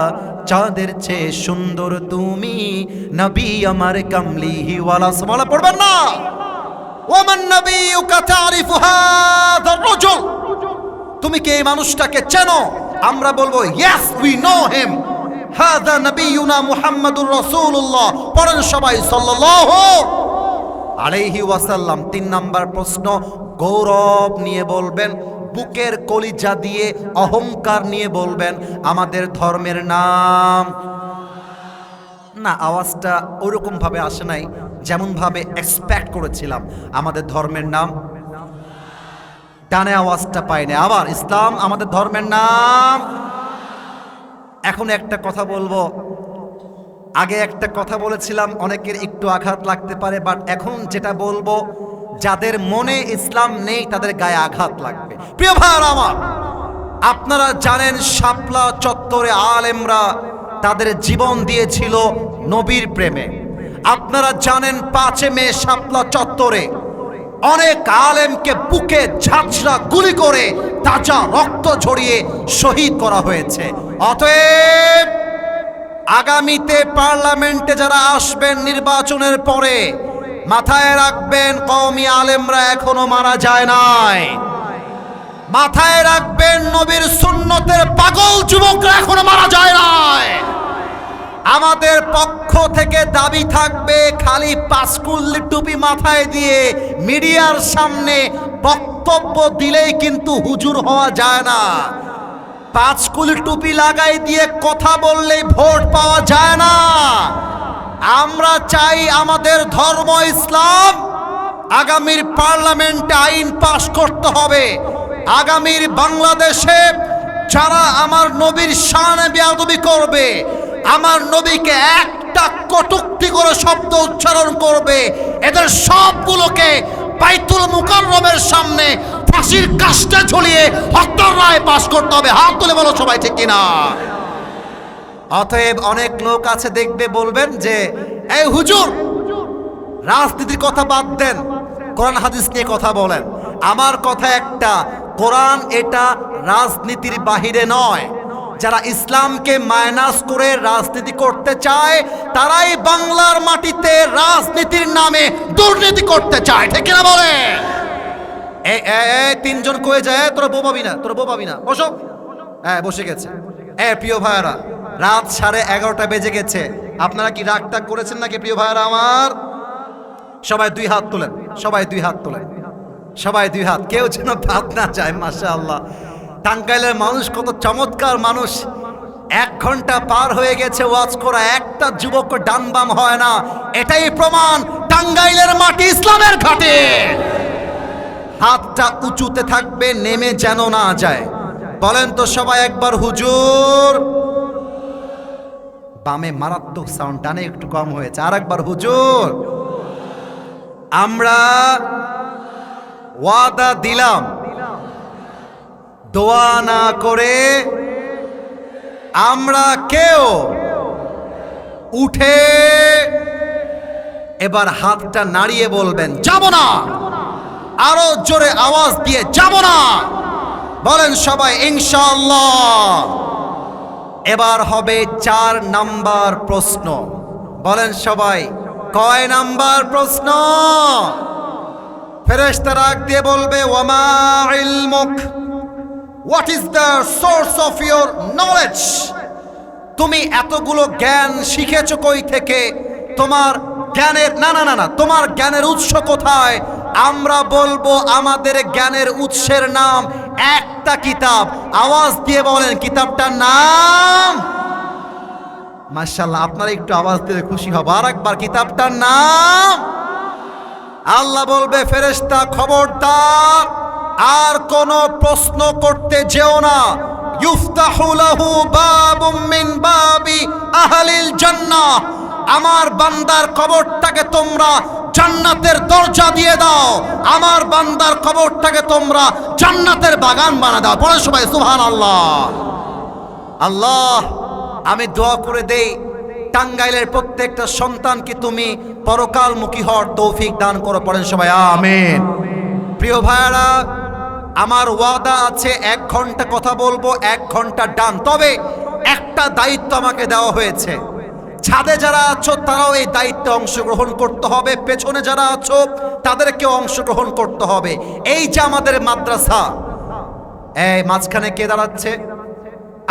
A: চাঁদের চেয়ে সুন্দর তুমি, নবী আমার কামলিওয়ালা। সুবহানাল্লাহ পড়বেন না? ওমান নবিয়ুকা তারিফু হাযার রাজুল, তুমি কি এই মানুষটাকে চেনো? আমরা বলবো ইয়েস, উই নো হিম, হাযা নবিয়ুনা মুহাম্মাদুর রাসূলুল্লাহ। পড়েন সবাই সাল্লাল্লাহু আলাইহি ওয়াসাল্লাম। 3 নাম্বার প্রশ্ন, গৌরব নিয়ে বলবেন, বুকের কলিজা দিয়ে অহংকার নিয়ে বলবেন, আমাদের ধর্মের নাম। না, আওয়াজটা ওরকম ভাবে আসে নাই যেমন ভাবে এক্সপেক্ট করেছিলাম। আমাদের ধর্মের নাম, ডানে আওয়াজটা পাইনি। আবার ইসলাম আমাদের ধর্মের নাম। এখন একটা কথা বলবো, আগে একটা কথা বলেছিলাম, অনেকের একটু আঘাত লাগতে পারে, বাট এখন যেটা বলবো, যাদের মনে ইসলাম নেই তাদের গায়ে আঘাত লাগবে। প্রিয় ভাইরা আমার, আপনারা জানেন শাপলা চত্বরে আলেমরা তাদের জীবন দিয়েছিল নবীর প্রেমে। আপনারা জানেন 5 মে শাপলা চত্বরে অনেক আলেমকে বুকে ঝাঁঝরা গুলি করে তাজা রক্ত ঝরিয়ে শহীদ করা হয়েছে। অতএব আগামীতে পার্লামেন্টে যারা আসবেন নির্বাচনের পরে, মাথায় রাখবেন কওমি আলেমরা এখনো মারা যায় নাই। মাথায় রাখবেন, নবীর সুন্নতের পাগল যুবকরা এখনো মারা যায় নাই। আমাদের পক্ষ থেকে দাবি থাকবে, খালি পাঁচকুল্লি টুপি মাথায় দিয়ে মিডিয়ার সামনে বক্তব্য দিলেই কিন্তু হুজুর হওয়া যায় না। পাঁচকুলি টুপি লাগাই দিয়ে কথা বললেই ভোট পাওয়া যায় না। আমরা চাই আমাদের ধর্ম ইসলাম, আগামীর পার্লামেন্টে আইন পাশ করতে হবে। আগামীর বাংলাদেশে যারা আমার নবীর শানে বেয়াদবি করবে, আমার নবীকে একটা কটূক্তি করে শব্দ উচ্চারণ করবে, এদের সবগুলোকে বাইতুল মুকাররমের সামনে ফাঁসির কাস্টে ঝুলিয়ে হত্যার রায় পাশ করতে হবে। হাত তুলে বলো সবাই, ঠিক কিনা? অতএব অনেক লোক আছে দেখবে, বলবেন যে এই হুজুর রাজনীতির কথা বাদ দেন, কোরআন হাদিস নিয়ে কথা বলেন। আমার কথা একটা, কোরআন এটা রাজনীতির বাহিরে নয়। যারা ইসলামকে মাইনাস করে রাজনীতি করতে চায় তারাই বাংলার মাটিতে রাজনীতির নামে দুর্নীতি করতে চায়, ঠিক কিনা বলে? তিনজন কয়ে যায় তোরা বোবাবি না, তোরা বোবাবি না, বসো। হ্যাঁ বসে গেছে। প্রিয় ভাইয়ারা, রাত 11:30 বেজে গেছে। আপনারা কি রাগ টাগ করেছেন নাকি প্রিয় ভাইয়ারা আমার? সবাই দুই হাত তোলেন, সবাই দুই হাত তোলেন, সবাই দুই হাত, কেউ যেন বাদ না যায়। মাশাআল্লাহ, টাঙ্গাইলের মানুষ কত চমৎকার মানুষ। 1 ঘন্টা পার হয়ে গেছে ওয়াজ করা, একটা যুবক ডান বাম হয় না। এটাই প্রমাণ টাঙ্গাইলের মাটি ইসলামের ঘাটে। হাতটা উঁচুতে থাকবে, নেমে যেন না যায়। বলেন তো সবাই একবার হুজুর। বামে মারাত্মক সাউন্ড, ডানে একটু কম হয়েছে। আর একবার হুজুর। আমরা ওয়াদা দিলাম, দোয়া না করে আমরা কেউ উঠে এবার হাতটা নাড়িয়ে বলবেন যাব না। আরো জোরে আওয়াজ দিয়ে যাব না। বলেন সবাই ইনশাআল্লাহ। এবার হবে 4 নাম্বার প্রশ্ন। বলেন সবাই, কয় নাম্বার প্রশ্ন? ফেরেশতা রাগ দিয়ে বলবে ওয়ামা ইলমুক, what is the source of your knowledge? তুমি এতগুলো জ্ঞান শিখেছো কই থেকে? তোমার জ্ঞানের না না না না তোমার জ্ঞানের উৎস কোথায়? আমরা বলবো আমাদের জ্ঞানের উৎসের নাম একটা কিতাব। আওয়াজ দিয়ে বলেন কিতাবটার নাম। মাশাআল্লাহ, আপনারা একটু আওয়াজ দিলে খুশি হব। আর একবার, কিতাবটার নাম। আল্লাহ বলবে ফেরেশতা খবরদার আর কোন প্রশ্ন করতে যেও না। ইফতাহু লাহু বাবুম মিন বাবি আহলিল জান্নাহ, আমার বান্দার কবরটাকে তোমরা জান্নাতের দরজা দিয়ে দাও। আমার বান্দার কবরটাকে তোমরা জান্নাতের বাগান বানা দাও। পড়ে সবাই সুবহানাল্লাহ। আল্লাহ, আমি দোয়া করে দেই টাঙ্গাইলের প্রত্যেকটা সন্তানকে তুমি পরকালমুখী হওয়ার তৌফিক দান করো। পড়েন সবাই আমিন। প্রিয় ভাইয়ারা, আমার ওয়াদা আছে 1 ঘন্টা কথা বলবো, 1 ঘন্টা ডান। তবে একটা দায়িত্ব আমাকে দেওয়া হয়েছে। ছাদে যারা আছো তারাও এই দায়িত্বে অংশগ্রহণ করতে হবে, পেছনে যারা আছো তাদেরকেও অংশগ্রহণ করতে হবে। এই যে আমাদের মাদ্রাসা, এই মাঝখানে কে দাঁড়াচ্ছে?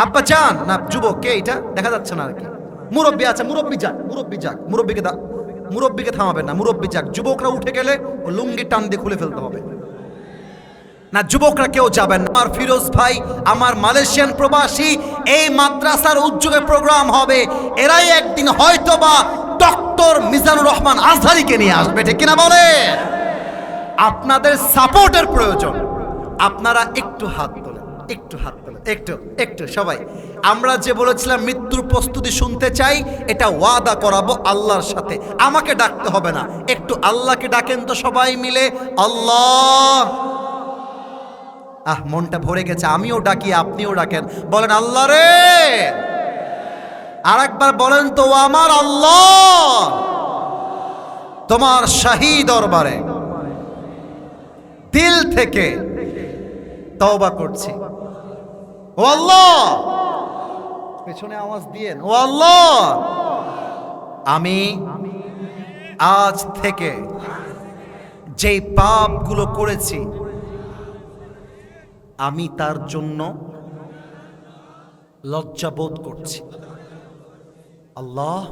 A: আব্বা যান না যুবক কে? এটা দেখা যাচ্ছে না আর কি। মুরব্বী আছে, মুরব্বী যাক, মুরব্বী যাক, মুরব্বীকে থামাবেন না, মুরব্বী যাক। যুবকরা উঠে গেলে ও লুঙ্গি টান দিয়ে খুলে ফেলতে হবে না, যুবকরা কেউ যাবেন না। আমার ফিরোজ ভাই, আমার মালয়েশিয়ান প্রবাসী, এই মাদ্রাসার উদ্যোগে প্রোগ্রাম হবে। এরাই একদিন হয়তোবা ডক্টর মিজানুর রহমান আজহারীকে নিয়ে আসবে, ঠিক কিনা বলে? আপনাদের সাপোর্টের প্রয়োজন। আপনারা একটু হাত তোলেন, একটু হাত তোলেন, একটু একটু সবাই। আমরা যে বলেছিলাম মৃত্যুর প্রস্তুতি শুনতে চাই, এটা ওয়াদা করাবো আল্লাহর সাথে। আমাকে ডাকতে হবে না, একটু আল্লাহকে ডাকেন তো সবাই মিলে। আল্লাহ। মনটা ভরে গেছে, আমিও ডাকি, আপনিও ডাকেন। বলেন আল্লাহ রে। আর একবার বলেন তো, আমার আল্লাহ, তোমার শাহী দরবারে দিল থেকে তওবা করছি। ও আল্লাহ, পেছনে আওয়াজ দিয়েন, ও আল্লাহ, আমি আজ থেকে যেই পাপগুলো করেছি আমি তার জন্য লজ্জাবোধ করছি। আল্লাহ,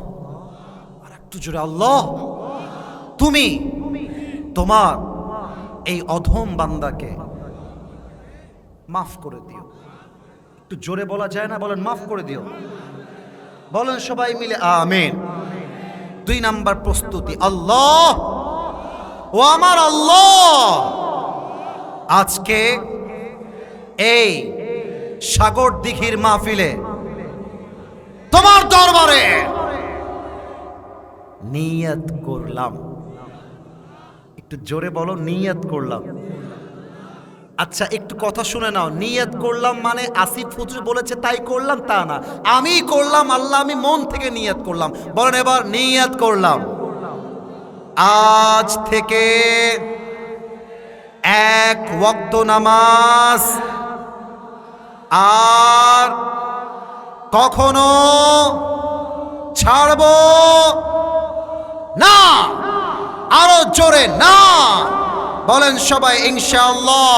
A: আর একটু জোরে আল্লাহ, তুমি তোমার এই অধম বান্দাকে মাফ করে দিও। একটু জোরে বলা যায় না? বলেন মাফ করে দিও। বলেন সবাই মিলে আমিন। 2 নাম্বার প্রস্তুতি, আল্লাহ, ও আমার আল্লাহ, আজকে এই সাগর দিঘির মাহফিলে তোমার দরবারে নিয়ত করলাম। একটু জোরে বলো, নিয়ত করলাম। আচ্ছা একটু কথা শুনে নাও, নিয়ত করলাম মানে আসিফ হুজুর বলেছে তাই করলাম তা না, আমি করলাম, আল্লাহ, আমি মন থেকে নিয়ত করলাম। বলেন এবার, নিয়ত করলাম আজ থেকে 1 ওয়াক্ত নামাজ আর কখনো ছাড়ব না। আরো জোরে না বলেন সবাই ইনশাআল্লাহ।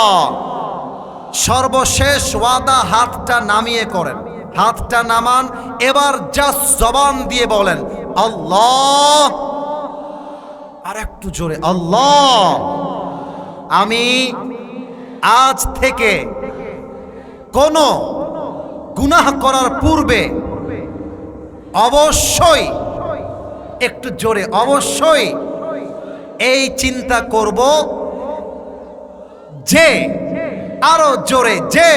A: সর্বশেষ ওয়াদা, হাতটা নামিয়ে করেন, হাতটা নামান। এবার জাস্ট জবান দিয়ে বলেন আল্লাহ, আর একটু জোরে আল্লাহ, আমি আজ থেকে কোনো গুনাহ করার পূর্বে অবশ্যই, একটু জোরে, অবশ্যই এই চিন্তা করব যে, আরো জোরে, যে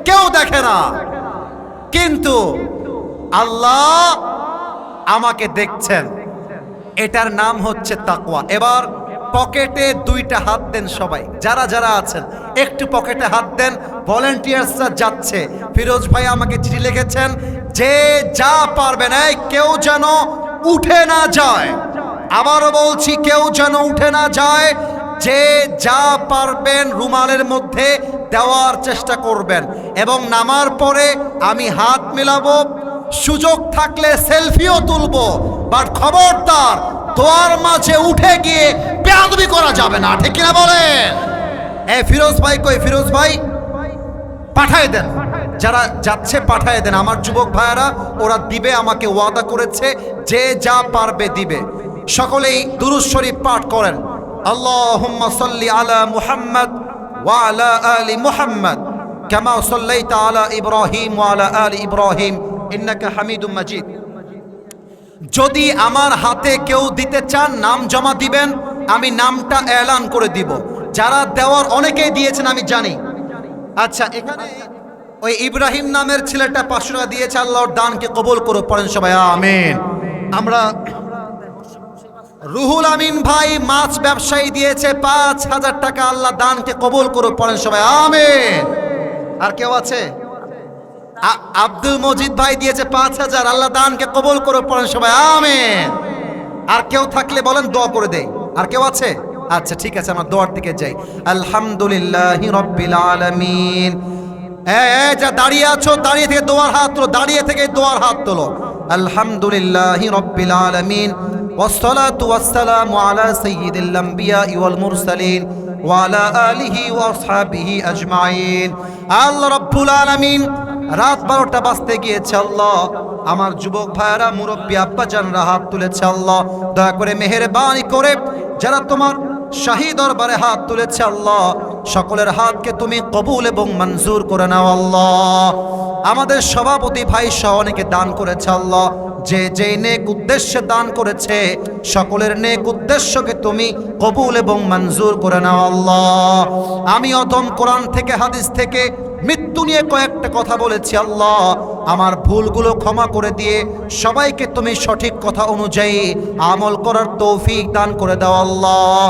A: কেউ দেখে না কিন্তু আল্লাহ আমাকে দেখছেন। এটার নাম হচ্ছে তাকওয়া। এবার পকেটে 2টা হাত দেন সবাই, যারা যারা আছেন একটু পকেটে হাত দেন। ভলেন্টিয়ার্সরা যাচ্ছে। ফিরোজ ভাই আমাকে চিঠি লিখেছেন যে যা পারবেন, কেউ যেন উঠে না যায়। আবারও বলছি, কেউ যেন উঠে না যায়। যে যা পারবেন রুমালের মধ্যে দেওয়ার চেষ্টা করবেন, এবং নামার পরে আমি হাত মেলাবো, সুযোগ থাকলে সেলফিও তুলবো। বাট খবরদার দোয়ার মাঝে উঠে গিয়ে বেয়াদবি করা যাবে না, ঠিক কিনা বলেন? ফিরোজ ভাই কই? ফিরোজ ভাই পাঠায় দেন, যারা যাচ্ছে পাঠায় দেন। আমার যুবক ভাইয়েরা ওরা দিবে, আমাকে ওয়াদা করেছে যে যা পারবে দিবে। সকলেই দুরূদ শরীফ পাঠ করেন। আল্লাহুম্মা সাল্লি আলা মুহাম্মদ ওয়া আলা আলি মুহাম্মদ কামা সাল্লাইতা আলা ইব্রাহিম ওয়া আলা আলি ইব্রাহিম ইন্নাকা হামিদুম মাজিদ। যদি আমার হাতে কেউ দিতে চান নাম জমা দিবেন, আমি নামটা এলান করে দিব। যারা দেওয়ার অনেকেই দিয়েছেন আমি জানি। আচ্ছা, এখানে ওই ইব্রাহিম নামের ছেলেটা 500 টাকা দিয়েছে, আল্লাহর দানকে কবুল করো, পড়েন সবাই আমিন। আমরা রুহুল আমিন ভাই মাছ ব্যবসায়ী দিয়েছে 5000 টাকা, আল্লাহ দানকে কবুল করো, পড়েন সবাই আমিন। আর কেউ আছে? আব্দুল মজিদ ভাই দিয়েছে 5000, আল্লাহ দানকে কবুল করো, পড়েন সবাই আমিন। আর কেউ থাকলে বলেন, দোয়া করে দেই। আর কেউ আছে? আচ্ছা ঠিক আছে, আমরা দোয়ার দিকে যাই। আলহামদুলিল্লাহি রাব্বিল আলামিন। যা দাঁড়িয়ে আছো, দাঁড়িয়ে থেকে দোয়ার হাত তোলো, দাঁড়িয়ে থেকে দোয়ার হাত তোলো। আলহামদুলিল্লাহি রাব্বিল আলামিন ওয়াসসালাতু ওয়াসসালামু আলা সাইয়্যিদিল আমবিয়াই ওয়াল মুরসালিন ওয়া আলা আলিহি ওয়া আসহাবিহি আজমাইন। আল্লাহ রাব্বুল আলামিন, রাত 12টা বাজতে গিয়েছে আল্লাহ, আমার যুবক ভাইয়েরা, মুরব্বী আব্বাজানরা হাত তুলেছে আল্লাহ, দয়া করে মেহেরবানি করে যারা তোমার শাহী দরবারে হাত তুলেছে আল্লাহ, সকলের হাতকে তুমি কবুল এবং মঞ্জুর করে নাও আল্লাহ। আমাদের সভাপতি ভাই সহ অনেকে দান করেছে আল্লাহ, যে যেই নেক উদ্দেশ্যে দান করেছে সকলের নেক উদ্দেশ্যকে তুমি কবুল এবং মঞ্জুর করে নাও আল্লাহ। আমি অধম কোরআন থেকে হাদিস থেকে মৃত্যু নিয়ে কয়েকটা কথা বলেছি আল্লাহ, আমার ভুলগুলো ক্ষমা করে দিয়ে সবাইকে তুমি সঠিক কথা অনুযায়ী আমল করার তৌফিক দান করে দাও আল্লাহ।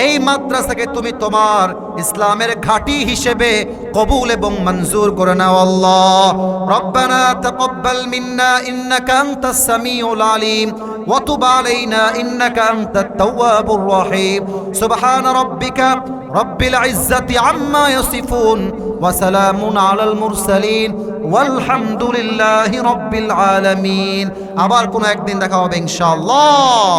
A: এই মাদ্রাসাকে তুমি তোমার ইসলামের ঘাঁটি হিসেবে কবুল এবং মঞ্জুর করে নাও আল্লাহ। রব্বানা তাকাব্বাল মিন্না ইন্নাকা আনতাস সামিউল আলিম ওয়া তুব আলাইনা ইন্নাকা আনতাত তাওয়াবুর রহিম। সুবহান রাব্বিকা রব্বিল ইজ্জাতি আম্মা ইয়াসিফুন ওয়া সালামুন আলাল মুরসালিন ওয়ালহামদুলিল্লাহি রাব্বিল আলামিন। আবার কোনো একদিন দেখা হবে ইনশাআল্লাহ।